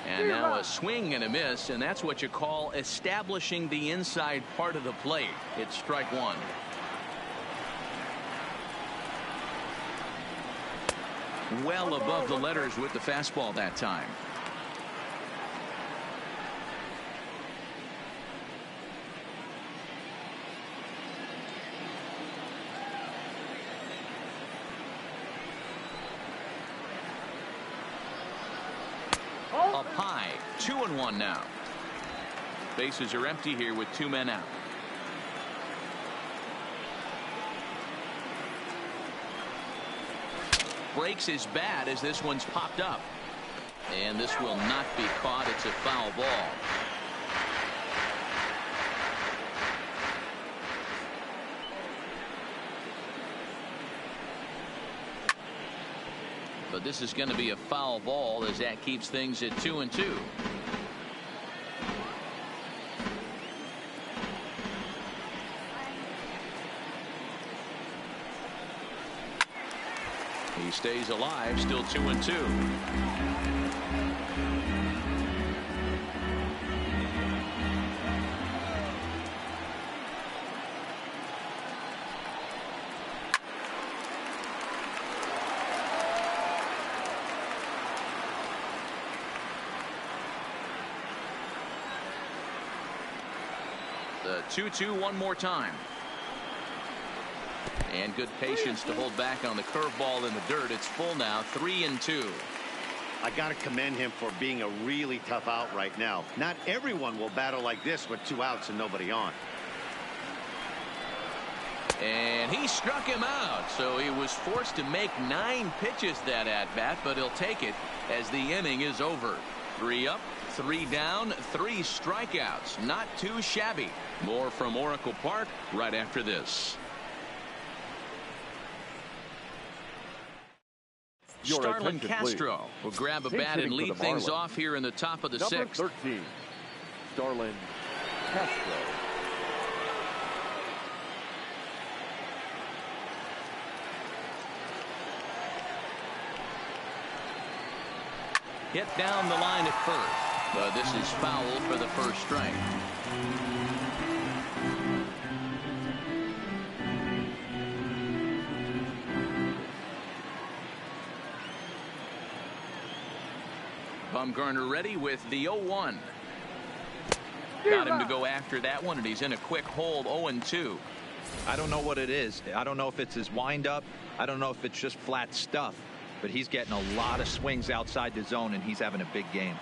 And now a swing and a miss, and that's what you call establishing the inside part of the plate. It's strike 1. Well above the letters with the fastball that time. Up high, 2-1 now. Bases are empty here with 2 men out. Breaks his bat as this one's popped up. And this will not be caught. It's a foul ball. But this is going to be a foul ball as that keeps things at 2-2. He stays alive, still 2-2. The 2-2 one more time. And good patience to hold back on the curveball in the dirt. It's full now, 3-2. I got to commend him for being a really tough out right now. Not everyone will battle like this with 2 outs and nobody on. And he struck him out, so he was forced to make 9 pitches that at-bat, but he'll take it as the inning is over. 3 up, 3 down, 3 strikeouts. Not too shabby. More from Oracle Park right after this. Starlin Castro will grab a bat and lead things off here in the top of the 6th. Number 13, Starlin Castro. Hit down the line at first, but this is foul for the first strike. Bumgarner ready with the 0-1. Got him to go after that one, and he's in a quick hold. 0-2. I don't know what it is. I don't know if it's his windup. I don't know if it's just flat stuff. But he's getting a lot of swings outside the zone, and he's having a big game.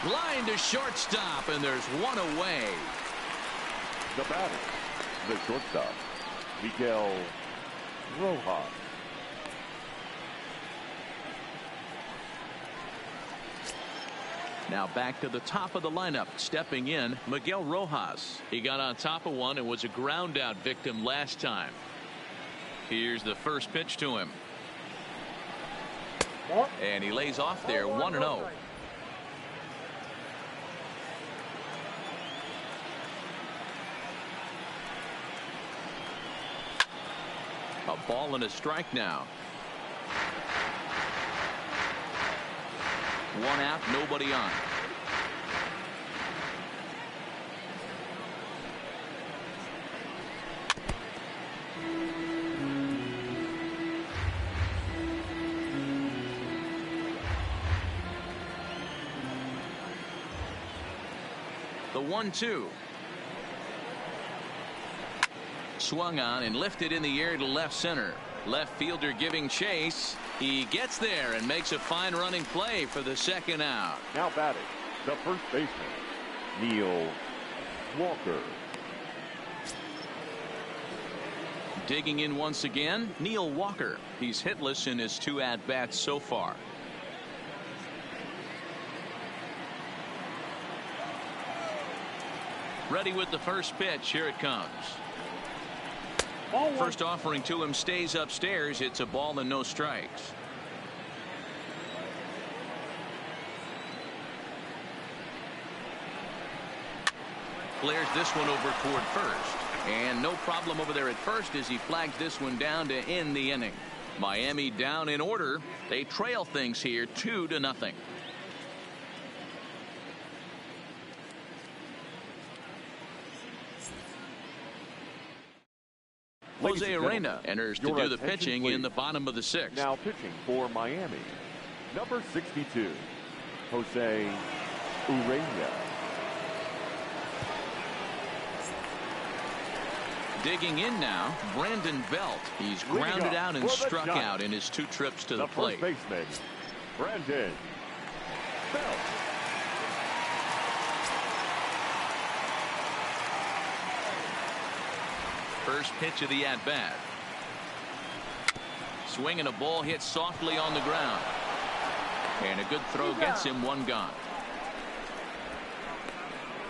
Line to shortstop, and there's one away. The batter, the shortstop, Miguel Rojas. Now back to the top of the lineup. Stepping in, Miguel Rojas. He got on top of one and was a ground out victim last time. Here's the first pitch to him. And he lays off there 1-0. A ball and a strike now. One out, nobody on. The 1-2. Swung on and lifted in the air to left center. Left fielder giving chase. He gets there and makes a fine running play for the second out. Now batting, the first baseman, Neil Walker. Digging in once again, Neil Walker. He's hitless in his 2 at-bats so far. Ready with the first pitch. Here it comes. First offering to him stays upstairs. It's a ball and no strikes. Flares this one over toward first. And no problem over there at first as he flags this one down to end the inning. Miami down in order. They trail things here 2-0. Jose Arena enters to do the pitching in the bottom of the 6th. Now pitching for Miami, number 62, Jose Urena. Digging in now, Brandon Belt. He's grounded out and struck out in his 2 trips to the plate. First baseman, Brandon Belt. First pitch of the at-bat. Swinging a ball hit softly on the ground. And a good throw gets him 1 gone.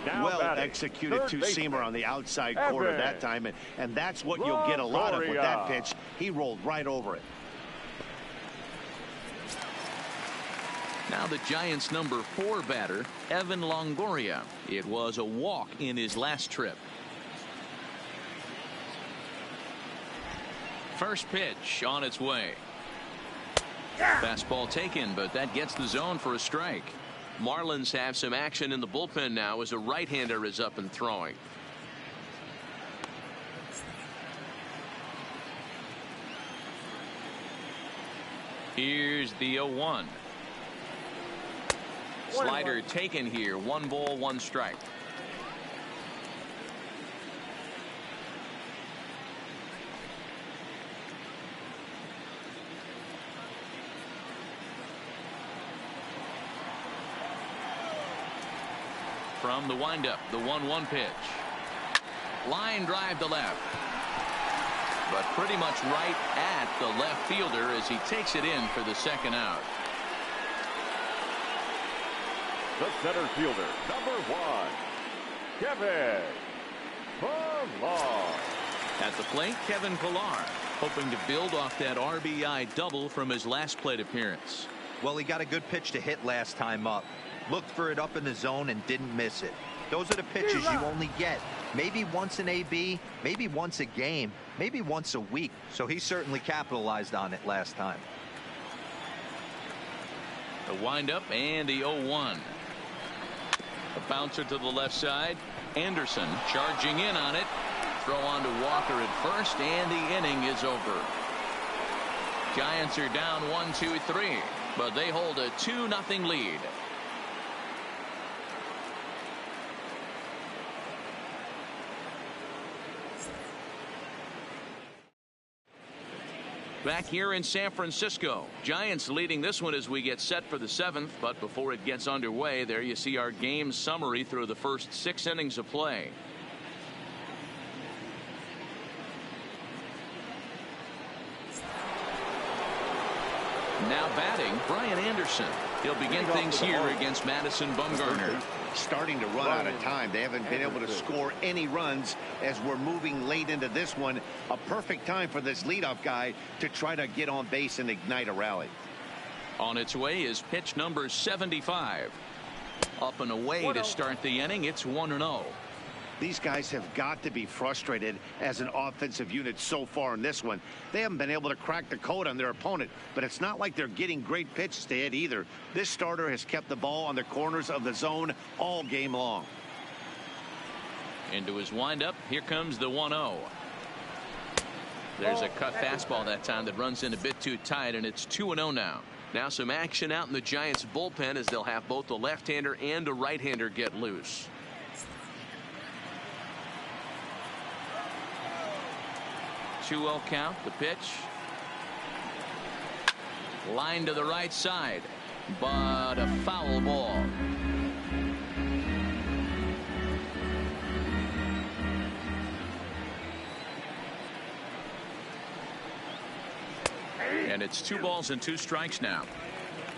Well executed two-seamer on the outside corner that time, and that's what you'll get a lot of with that pitch. He rolled right over it. Now the Giants' number 4 batter, Evan Longoria. It was a walk in his last trip. First pitch on its way. Fastball taken, but that gets the zone for a strike. Marlins have some action in the bullpen now as a right-hander is up and throwing. Here's the 0-1. Slider taken here. 1 ball, 1 strike. From the windup, the 1-1 pitch. Line drive to left. But pretty much right at the left fielder as he takes it in for the second out. The center fielder, number 1, Kevin Pillar. At the plate, Kevin Pillar, hoping to build off that RBI double from his last plate appearance. Well, he got a good pitch to hit last time up. Looked for it up in the zone and didn't miss it. Those are the pitches you only get. Maybe once an AB, maybe once a game, maybe once a week. So he certainly capitalized on it last time. The windup and the 0-1. A bouncer to the left side. Anderson charging in on it. Throw on to Walker at first, and the inning is over. Giants are down 1-2-3, but they hold a 2-0 lead. Back here in San Francisco, Giants leading this one as we get set for the 7th. But before it gets underway, there you see our game summary through the first 6 innings of play. Now batting, Brian Anderson. He'll begin things here against Madison Bumgarner. Starting to run out of time. They haven't been able to score any runs as we're moving late into this one. A perfect time for this leadoff guy to try to get on base and ignite a rally. On its way is pitch number 75. Up and away to start the inning. It's 1-0. These guys have got to be frustrated as an offensive unit so far in this one. They haven't been able to crack the code on their opponent, but it's not like they're getting great pitches to hit either. This starter has kept the ball on the corners of the zone all game long. Into his windup, here comes the 1-0. There's a cut fastball that time that runs in a bit too tight, and it's 2-0 now. Now some action out in the Giants bullpen as they'll have both a left-hander and a right-hander get loose. 2-0 count. The pitch. Line to the right side, but a foul ball. And it's 2 balls and 2 strikes now.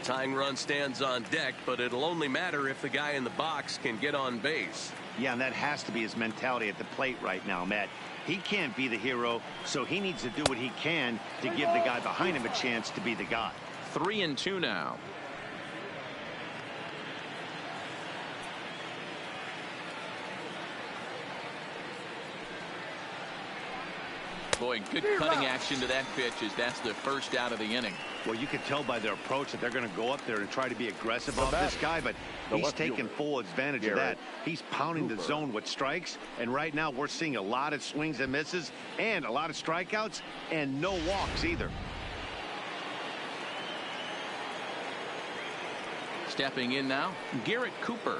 Tying run stands on deck, but it'll only matter if the guy in the box can get on base. Yeah, and that has to be his mentality at the plate right now, Matt. He can't be the hero, so he needs to do what he can to give the guy behind him a chance to be the guy. 3-2 now. Boy, good cutting action to that pitch as that's the first out of the inning. Well, you can tell by their approach that they're going to go up there and try to be aggressive off this guy, but he's taking full advantage of that. He's pounding the zone with strikes, and right now we're seeing a lot of swings and misses and a lot of strikeouts and no walks either. Stepping in now, Garrett Cooper.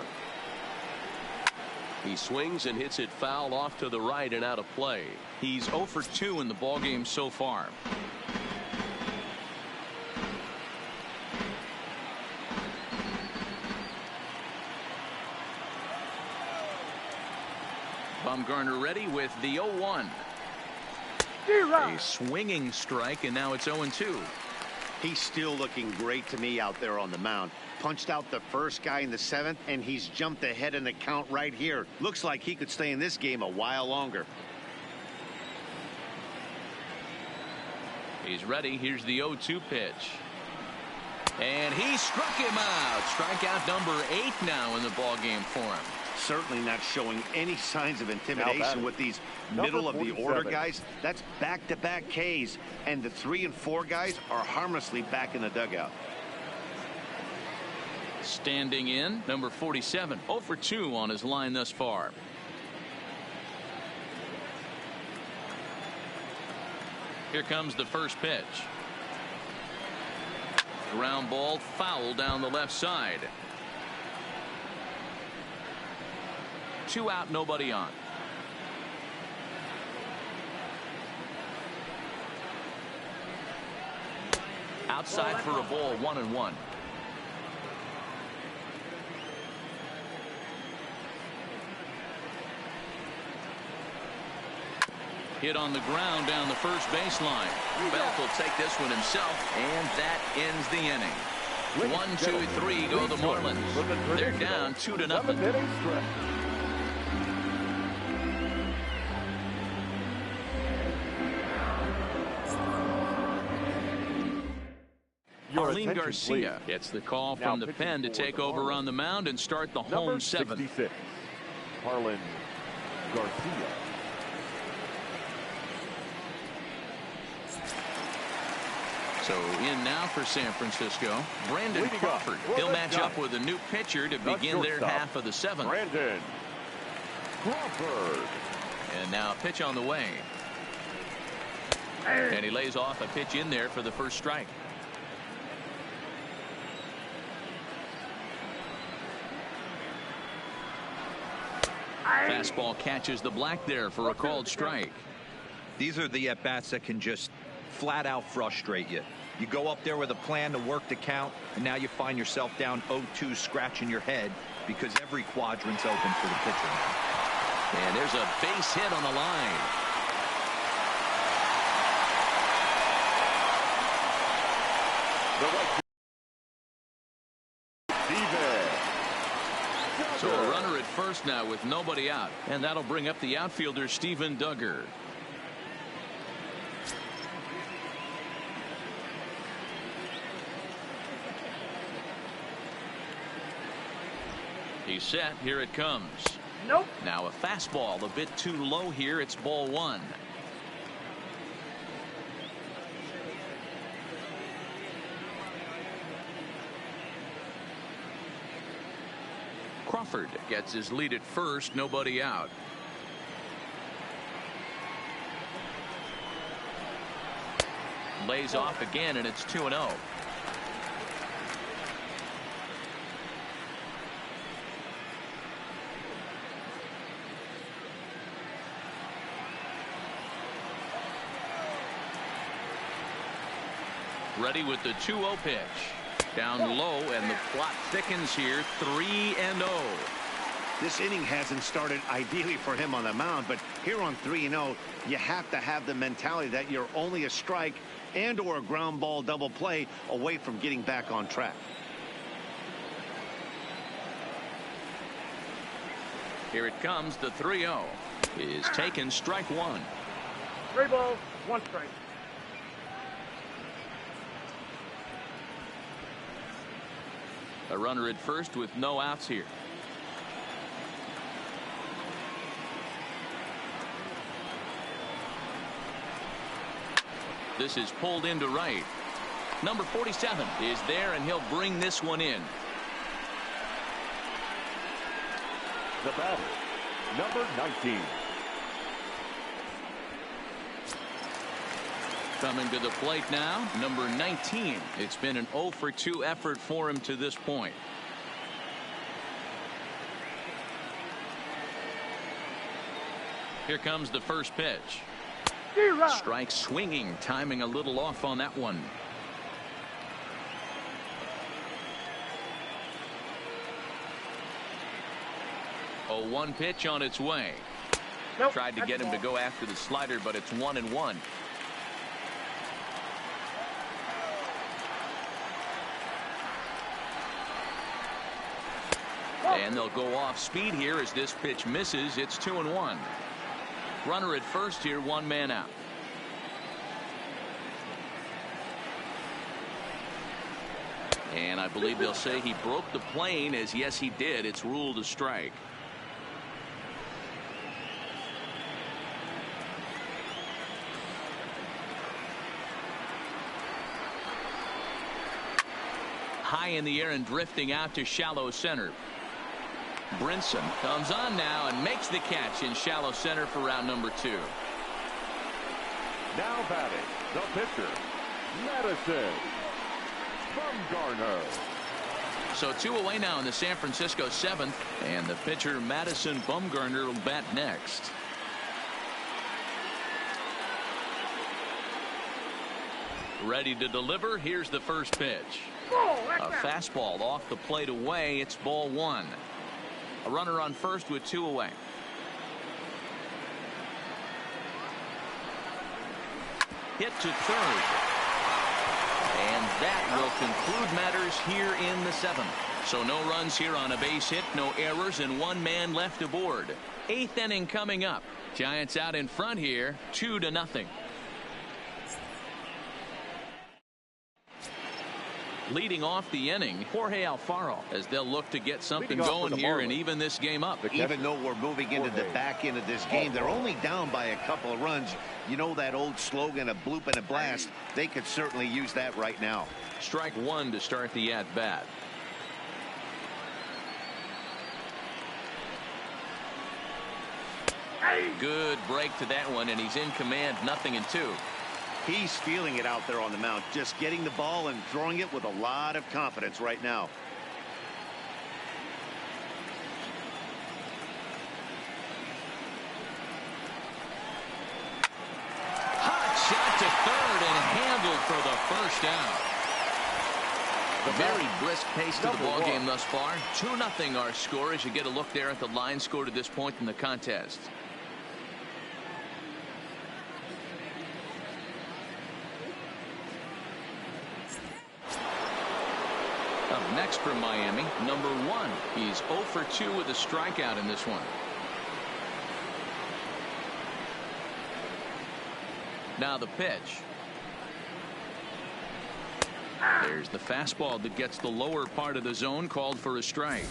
He swings and hits it foul off to the right and out of play. He's 0 for 2 in the ballgame so far. Bumgarner ready with the 0-1. A swinging strike, and now it's 0-2. He's still looking great to me out there on the mound. Punched out the first guy in the 7th, and he's jumped ahead in the count right here. Looks like he could stay in this game a while longer. He's ready. Here's the 0-2 pitch. And he struck him out. Strikeout number 8 now in the ballgame for him. Certainly not showing any signs of intimidation with these middle-of-the-order guys. That's back-to-back Ks, and the 3 and 4 guys are harmlessly back in the dugout. Standing in, number 47, 0 for 2 on his line thus far. Here comes the first pitch. Ground ball foul down the left side. 2 out, nobody on. Outside for a ball, 1-1. Hit on the ground down the first baseline. Belt will take this one himself, and that ends the inning. 1, 2, 3 go the Marlins. They're down 2-0. Arlene Garcia gets the call from the pen to take over on the mound and start the home 7th. 66, Arlene Garcia. So in now for San Francisco, Brandon Crawford. He'll match up with a new pitcher to begin their half of the 7th. Brandon Crawford. And now a pitch on the way. And he lays off a pitch in there for the first strike. Fastball catches the black there for a called strike. These are the at-bats that can just flat out frustrate you. You go up there with a plan to work the count, and now you find yourself down 0-2, scratching your head because every quadrant's open for the pitcher now. And there's a base hit on the line. So a runner at first now with nobody out, and that'll bring up the outfielder Steven Duggar. He's set. Here it comes. Nope. Now a fastball a bit too low here. It's ball one. Crawford gets his lead at first. Nobody out. Lays off again, and it's 2-0. Ready with the 2-0 pitch. Down low, and the plot thickens here. 3-0. This inning hasn't started ideally for him on the mound, but here on 3-0, you have to have the mentality that you're only a strike and or a ground ball double play away from getting back on track. Here it comes. The 3-0 is taken. Strike one. 3 balls, 1 strike. A runner at first with no outs here. This is pulled into right. Number 47 is there, and he'll bring this one in. The batter, number 19. Coming to the plate now, number 19. It's been an 0 for 2 effort for him to this point. Here comes the first pitch. Strike swinging, timing a little off on that one. Oh, 1 pitch on its way. Nope, Tried to get him to go after the slider, but it's 1-1. And they'll go off speed here as this pitch misses. It's 2-1. Runner at first here, 1 man out. And I believe they'll say he broke the plane, as yes he did. It's ruled a strike. High in the air and drifting out to shallow center. Brinson comes on now and makes the catch in shallow center for round number 2. Now batting, the pitcher, Madison Bumgarner. So 2 away now in the San Francisco 7th, and the pitcher Madison Bumgarner will bat next. Ready to deliver. Here's the first pitch. A fastball off the plate away. It's ball 1. A runner on first with 2 away. Hit to third. And that will conclude matters here in the 7th. So no runs here on a base hit, no errors, and 1 man left aboard. 8th inning coming up. Giants out in front here, 2-0. Leading off the inning, Jorge Alfaro, as they'll look to get something going here and even this game up. Even though we're moving into the back end of this game, they're only down by a couple of runs. You know that old slogan, a bloop and a blast. They could certainly use that right now. Strike 1 to start the at-bat. Good break to that one, and he's in command, 0-2. He's feeling it out there on the mound, just getting the ball and throwing it with a lot of confidence right now. Hot shot to third and handled for the first out. Very brisk pace to the ball game thus far. 2-0 our score as you get a look there at the line score to this point in the contest. Up next from Miami, number 1. He's 0 for 2 with a strikeout in this one. Now the pitch. There's the fastball that gets the lower part of the zone, called for a strike.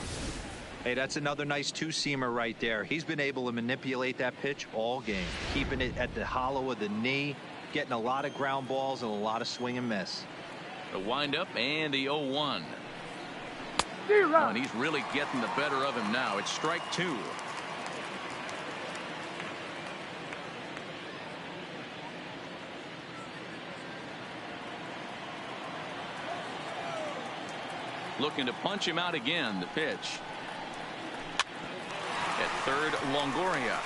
Hey, that's another nice two-seamer right there. He's been able to manipulate that pitch all game, keeping it at the hollow of the knee, getting a lot of ground balls and a lot of swing and miss. The windup and the 0-1. Oh, and he's really getting the better of him now. It's strike 2. Looking to punch him out again. The pitch. At third, Longoria.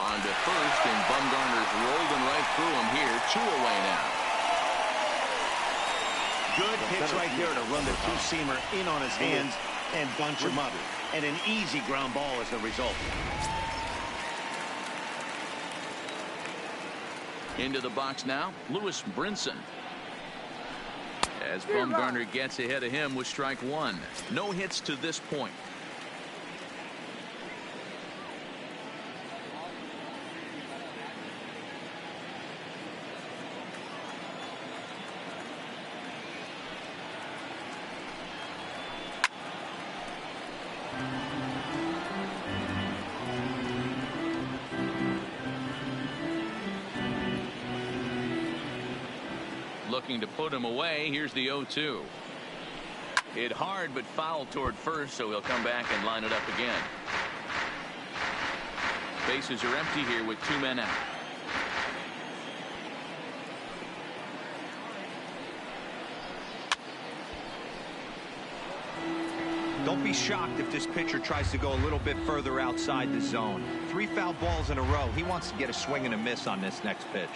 On to first, and Bumgarner's rolling right through him here. 2 away now. Good pitch right there to run the two-seamer in on his hands and bunch him up. And an easy ground ball as the result. Into the box now, Lewis Brinson. As Bumgarner gets ahead of him with strike 1. No hits to this point. Looking to put him away. Here's the 0-2. Hit hard but foul toward first, so he'll come back and line it up again. Bases are empty here with 2 men out. Don't be shocked if this pitcher tries to go a little bit further outside the zone. 3 foul balls in a row. He wants to get a swing and a miss on this next pitch.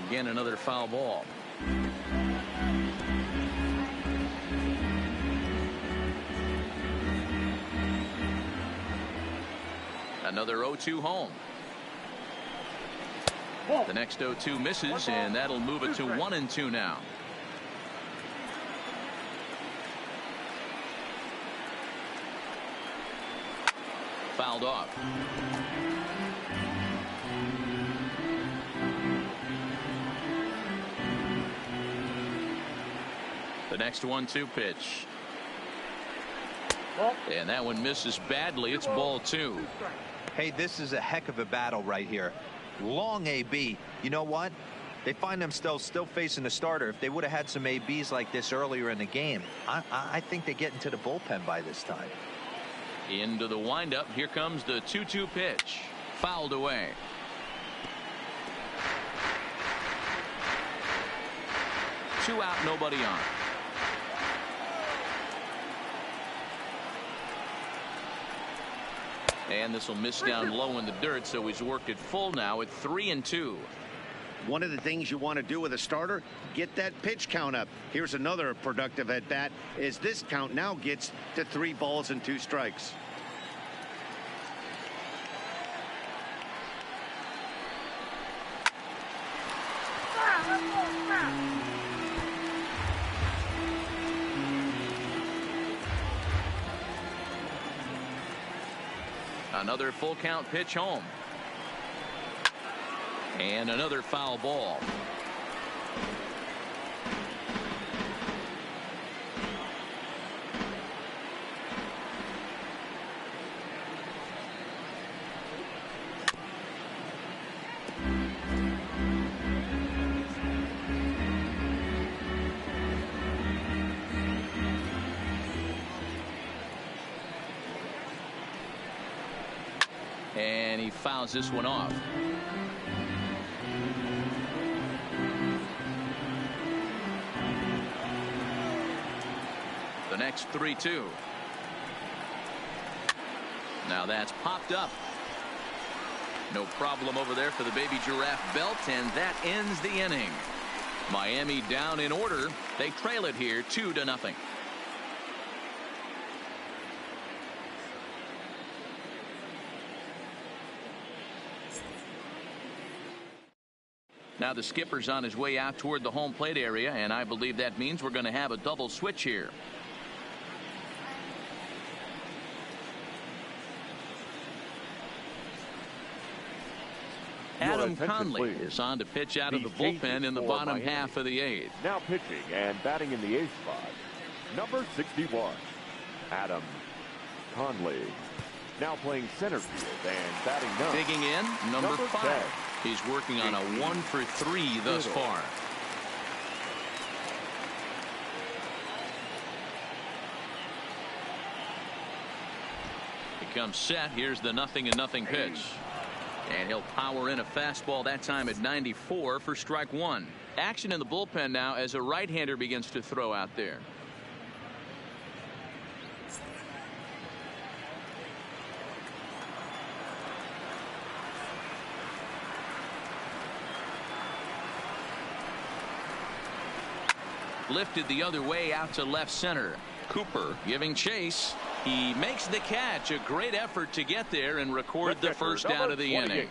Again, another foul ball. Another 0-2 home. The next 0-2 misses, and that'll move it to 1-2 now. Fouled off. The next 1-2 pitch. And that one misses badly. It's ball 2. Hey, this is a heck of a battle right here. Long AB. You know what? They find themselves still facing the starter. If they would have had some ABs like this earlier in the game, I think they get into the bullpen by this time. Into the windup. Here comes the 2-2 pitch. Fouled away. Two out, nobody on. And this will miss down low in the dirt, so he's worked it full now at 3-2. One of the things you want to do with a starter, get that pitch count up. Here's another productive at bat, as this count now gets to 3 balls and 2 strikes. Another full count pitch home. And another foul ball. And he fouls this one off. The next 3-2. Now that's popped up. No problem over there for the baby giraffe belt, and that ends the inning. Miami down in order. They trail it here 2-0. Now the skipper's on his way out toward the home plate area, and I believe that means we're going to have a double switch here. Adam Conley is on to pitch out of the bullpen in the bottom half of the 8th. Now pitching and batting in the 8th spot, number 61, Adam Conley. Now playing center field and batting 9. Digging in, number 5. 10. He's working on a 1-for-3 thus far. He comes set. Here's the 0-0 pitch. And he'll power in a fastball that time at 94 for strike 1. Action in the bullpen now as a right-hander begins to throw out there. Lifted the other way out to left center. Cooper giving chase. He makes the catch. A great effort to get there and record the first out of the inning.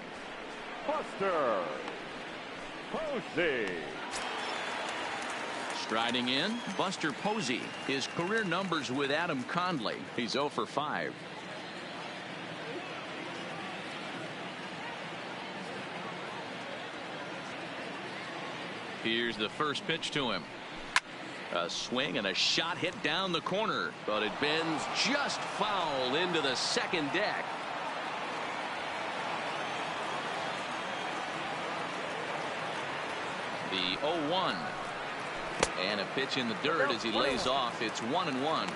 Buster Posey. Striding in, Buster Posey. His career numbers with Adam Conley. He's 0 for 5. Here's the first pitch to him. A swing and a shot hit down the corner, but it bends just foul into the second deck. The 0-1. And a pitch in the dirt as he lays off. It's 1-1.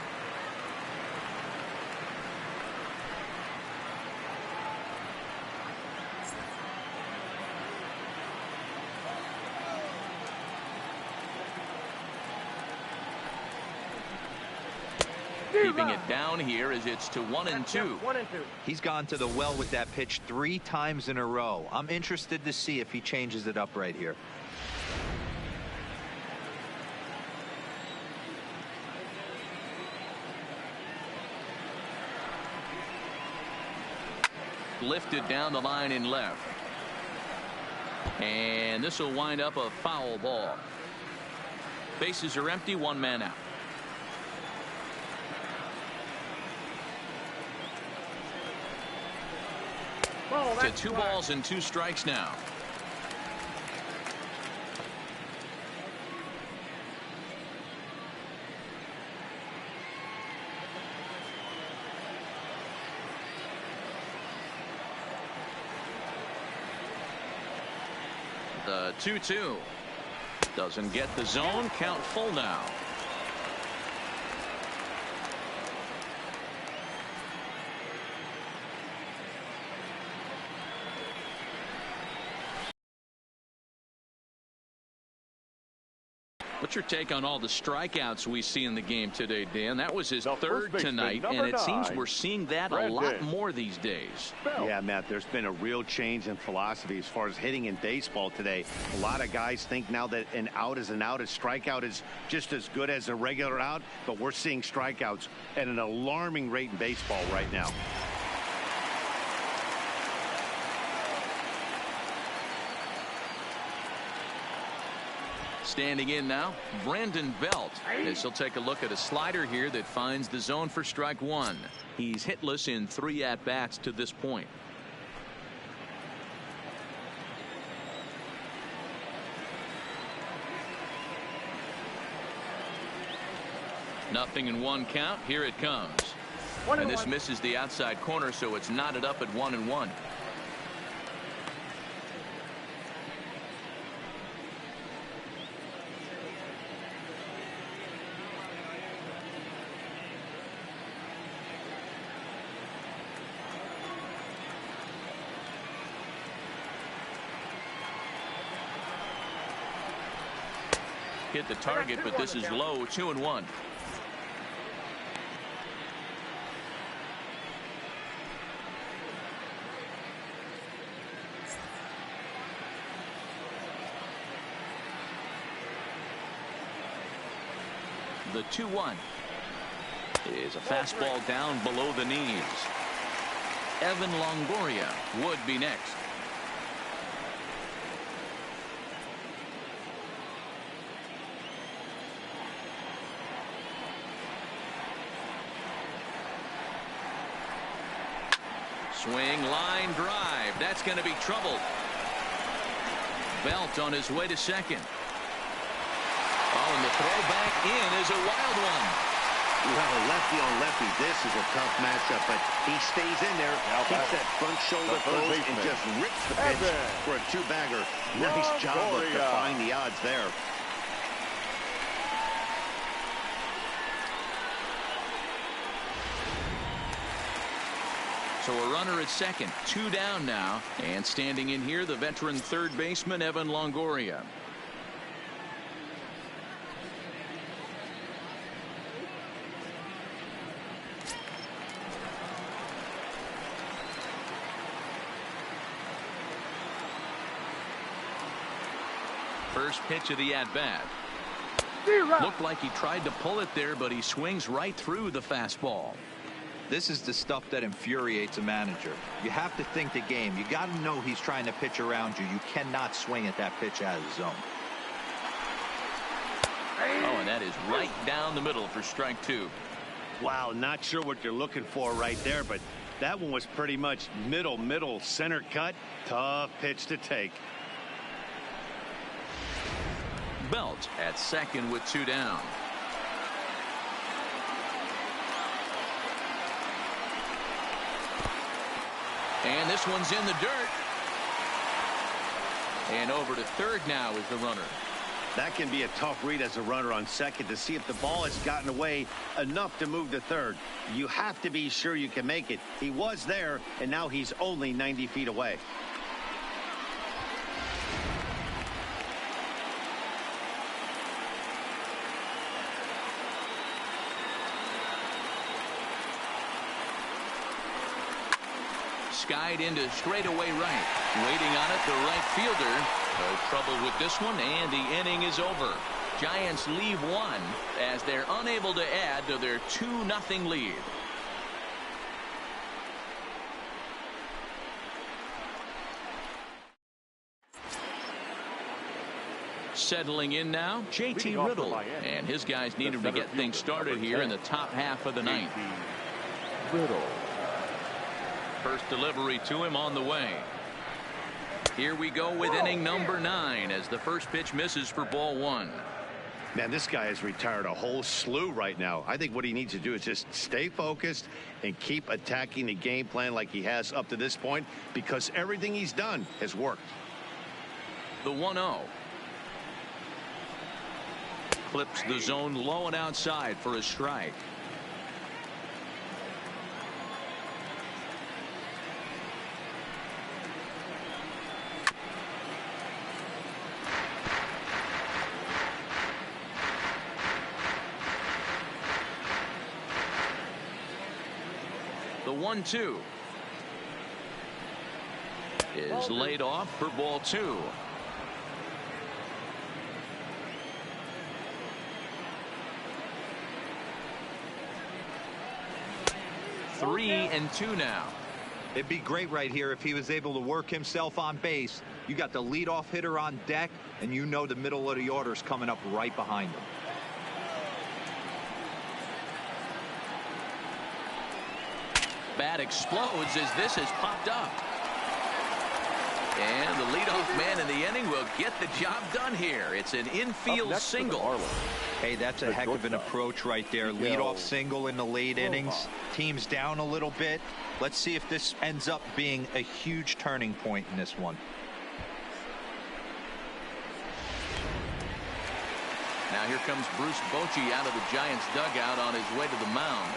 Keeping it down here as it's to 1-2. He's gone to the well with that pitch 3 times in a row. I'm interested to see if he changes it up right here. Lifted down the line in left. And this will wind up a foul ball. Bases are empty, 1 man out. To 2 balls and 2 strikes now. The 2-2 doesn't get the zone. Count full now. What's your take on all the strikeouts we see in the game today, Dan? That was his third tonight, and it seems we're seeing that a lot more these days. Yeah, Matt, there's been a real change in philosophy as far as hitting in baseball today. A lot of guys think now that an out is an out. A strikeout is just as good as a regular out, but we're seeing strikeouts at an alarming rate in baseball right now. Standing in now, Brandon Belt. This will take a look at a slider here that finds the zone for strike 1. He's hitless in 3 at-bats to this point. Nothing in 1 count. Here it comes. And this misses the outside corner, so it's knotted up at 1-1. Hit the target, but this is low. 2-1. The 2-1 is a fastball down below the knees. Evan Longoria would be next. Swing, line drive. That's going to be trouble. Belt on his way to second. Oh, and the throw back in is a wild one. Well, lefty on lefty, this is a tough matchup, but he stays in there, keeps that front shoulder closed, and just rips the pitch for a two-bagger. Nice job of defying the odds there. So a runner at second, 2 down now, and standing in here, the veteran third baseman, Evan Longoria. First pitch of the at-bat. Looked like he tried to pull it there, but he swings right through the fastball. This is the stuff that infuriates a manager. You have to think the game. You got to know he's trying to pitch around you. You cannot swing at that pitch out of the zone. Oh, and that is right down the middle for strike 2. Wow, not sure what you're looking for right there, but that one was pretty much middle center cut. Tough pitch to take. Belt at second with 2 down. And this one's in the dirt. And over to third now is the runner. That can be a tough read as a runner on second to see if the ball has gotten away enough to move to third. You have to be sure you can make it. He was there, and now he's only 90 feet away. Skied into straightaway right. Waiting on it, the right fielder. No trouble with this one, and the inning is over. Giants leave 1 as they're unable to add to their 2-0 lead. Settling in now, JT Riddle. And his guys needed to get things started here in the top half of the ninth. Riddle. First delivery to him on the way. Here we go with inning number 9 as the first pitch misses for ball 1. Man, this guy has retired a whole slew right now. I think what he needs to do is just stay focused and keep attacking the game plan like he has up to this point, because everything he's done has worked. The 1-0. Clips the zone low and outside for a strike. The 1-2 is laid off for ball 2. Three and 2 now. It'd be great right here if he was able to work himself on base. You got the leadoff hitter on deck, and you know the middle of the order is coming up right behind him. Bat explodes as this has popped up. And the leadoff man in the inning will get the job done here. It's an infield single. Hey, that's a heck of an approach right there. Leadoff single in the late innings. Team's down a little bit. Let's see if this ends up being a huge turning point in this one. Now here comes Bruce Bochy out of the Giants dugout on his way to the mound.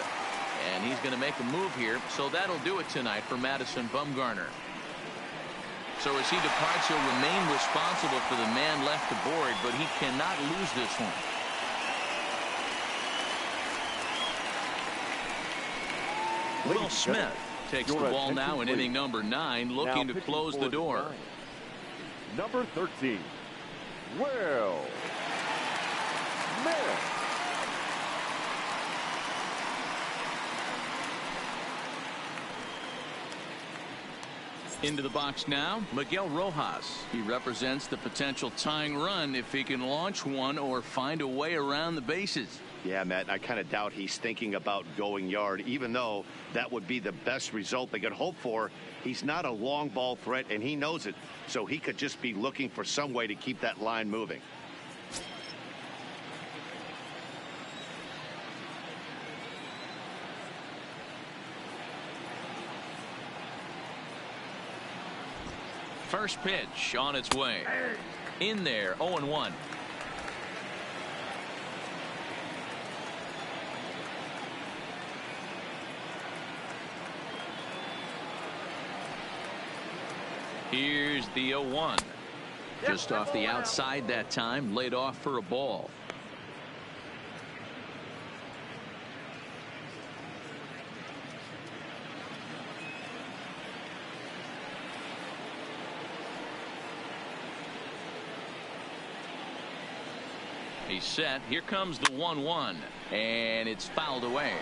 And he's going to make a move here. So that'll do it tonight for Madison Bumgarner. So as he departs, he'll remain responsible for the man left aboard, but he cannot lose this one. Will Smith takes the ball now in inning number 9, looking to close the door. Number 13, Will Smith. Into the box now, Miguel Rojas. He represents the potential tying run if he can launch one or find a way around the bases. Yeah, Matt, I kind of doubt he's thinking about going yard, even though that would be the best result they could hope for. He's not a long ball threat, and he knows it, so he could just be looking for some way to keep that line moving. First pitch on its way. In there, 0-1. Here's the 0-1. Just off the outside that time, laid off for a ball. He's set. Here comes the 1-1, and it's fouled away.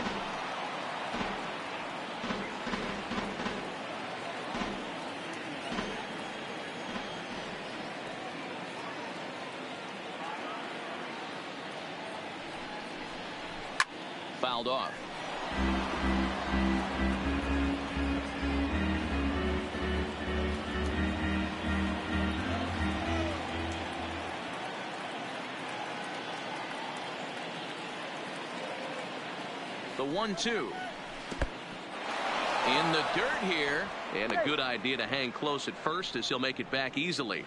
Fouled off. The 1-2. In the dirt here, and a good idea to hang close at first as he'll make it back easily.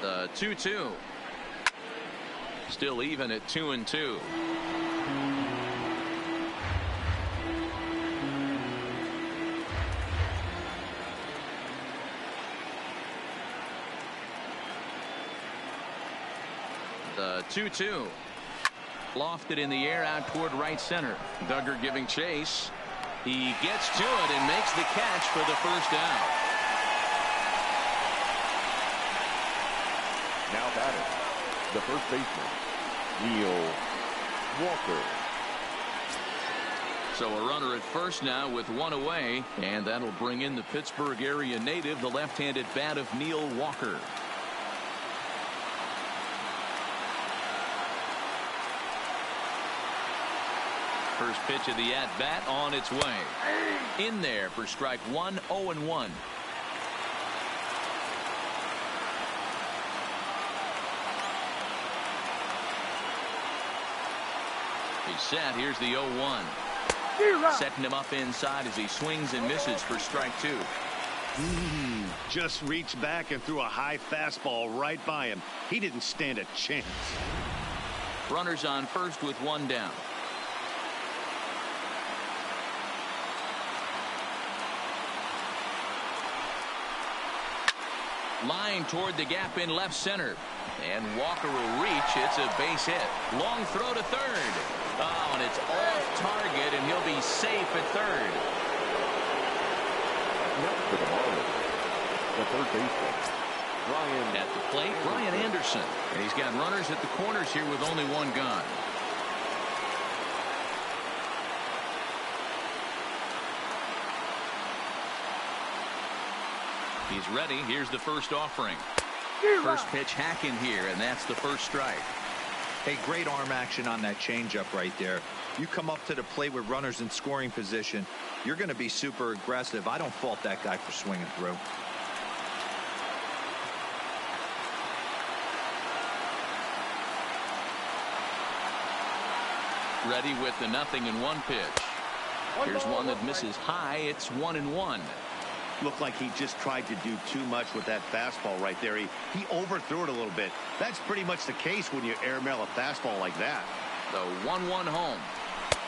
The 2-2. Still even at 2-2. The 2-2. Lofted in the air out toward right center. Duggar giving chase. He gets to it and makes the catch for the first out. Now batting, the first baseman, Neil Walker. So a runner at first now with one away, and that'll bring in the Pittsburgh area native, the left-handed bat of Neil Walker. First pitch of the at-bat on its way. In there for strike one, 0-1. He's set. Here's the 0-1. Setting him up inside as he swings and misses for strike two. Just reached back and threw a high fastball right by him. He didn't stand a chance. Runners on first with one down. Line toward the gap in left center. And Walker will reach. It's a base hit. Long throw to third. Oh, and it's off target, and he'll be safe at third. Next for the Marlins, the third baseman, Brian. At the plate, Brian Anderson. And he's got runners at the corners here with only one gone. He's ready. Here's the first offering. First pitch hack in here, and that's the first strike. Hey, great arm action on that changeup right there. You come up to the plate with runners in scoring position, you're going to be super aggressive. I don't fault that guy for swinging through. Ready with the 0-1 pitch. Here's one that misses high. It's 1-1. Looked like he just tried to do too much with that fastball right there. He overthrew it a little bit. That's pretty much the case when you airmail a fastball like that. The 1-1 home.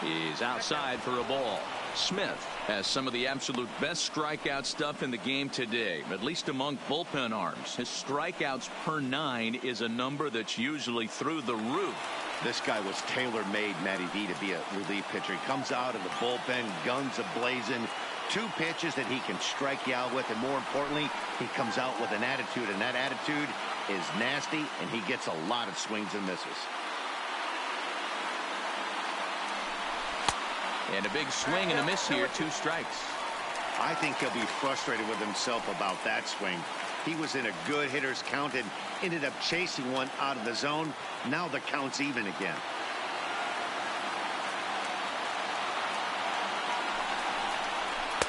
He's outside for a ball. Smith has some of the absolute best strikeout stuff in the game today, at least among bullpen arms. His strikeouts per 9 is a number that's usually through the roof. This guy was tailor-made, Matty D, to be a relief pitcher. He comes out of the bullpen, guns a-blazing, 2 pitches that he can strike you out with, and more importantly, he comes out with an attitude, and that attitude is nasty, and he gets a lot of swings and misses. And a big swing and a miss here, 2 strikes. I think he'll be frustrated with himself about that swing. He was in a good hitter's count and ended up chasing one out of the zone. Now the count's even again.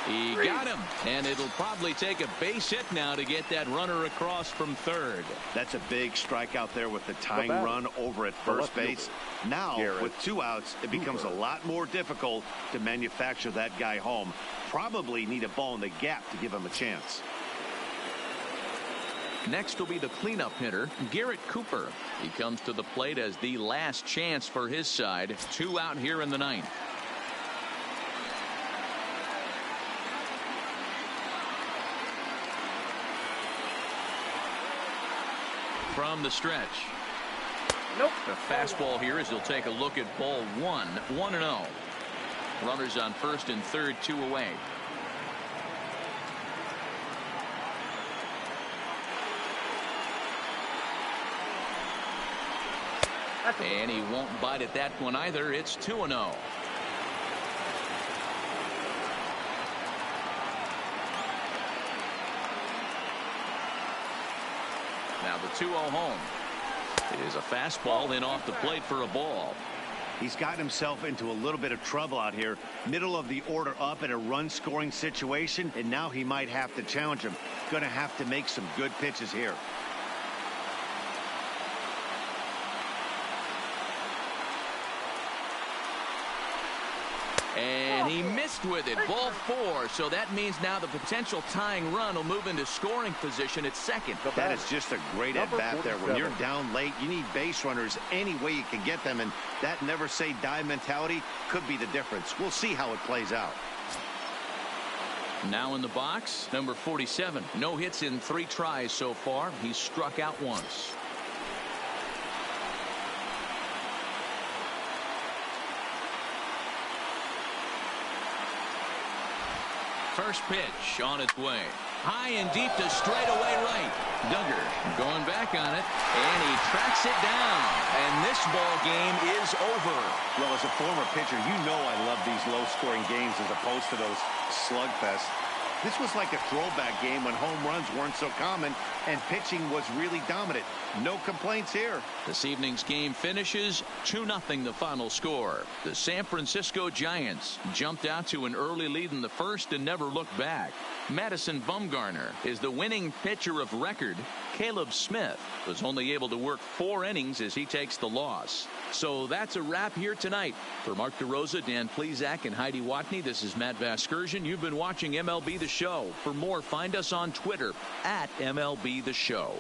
He got him, and it'll probably take a base hit now to get that runner across from third. That's a big strikeout there with the tying run over at first base. Now, with 2 outs, it becomes a lot more difficult to manufacture that guy home. Probably need a ball in the gap to give him a chance. Next will be the cleanup hitter, Garrett Cooper. He comes to the plate as the last chance for his side. 2 out here in the 9th. From the stretch. Nope. The fastball here as he'll take a look at ball 1. 1-0. Runners on first and third, 2 away. And he won't bite at that one either. It's 2-0. Now the 2-0 home. It is a fastball in off the plate for a ball. He's gotten himself into a little bit of trouble out here. Middle of the order up in a run-scoring situation, and now he might have to challenge him. Going to have to make some good pitches here. And he missed with it. Ball 4. So that means now the potential tying run will move into scoring position at second. That is just a great at-bat there. When you're down late, you need base runners any way you can get them. And that never say die mentality could be the difference. We'll see how it plays out. Now in the box, number 47. No hits in 3 tries so far. He's struck out once. First pitch on its way. High and deep to straightaway right. Duggar going back on it, and he tracks it down. And this ball game is over. Well, as a former pitcher, you know I love these low-scoring games as opposed to those slugfests. This was like a throwback game when home runs weren't so common and pitching was really dominant. No complaints here. This evening's game finishes 2-0 the final score. The San Francisco Giants jumped out to an early lead in the first and never looked back. Madison Bumgarner is the winning pitcher of record. Caleb Smith was only able to work 4 innings as he takes the loss. So that's a wrap here tonight. For Mark DeRosa, Dan Plesac, and Heidi Watney, this is Matt Vasgersian. You've been watching MLB The Show. For more, find us on Twitter @MLB The Show.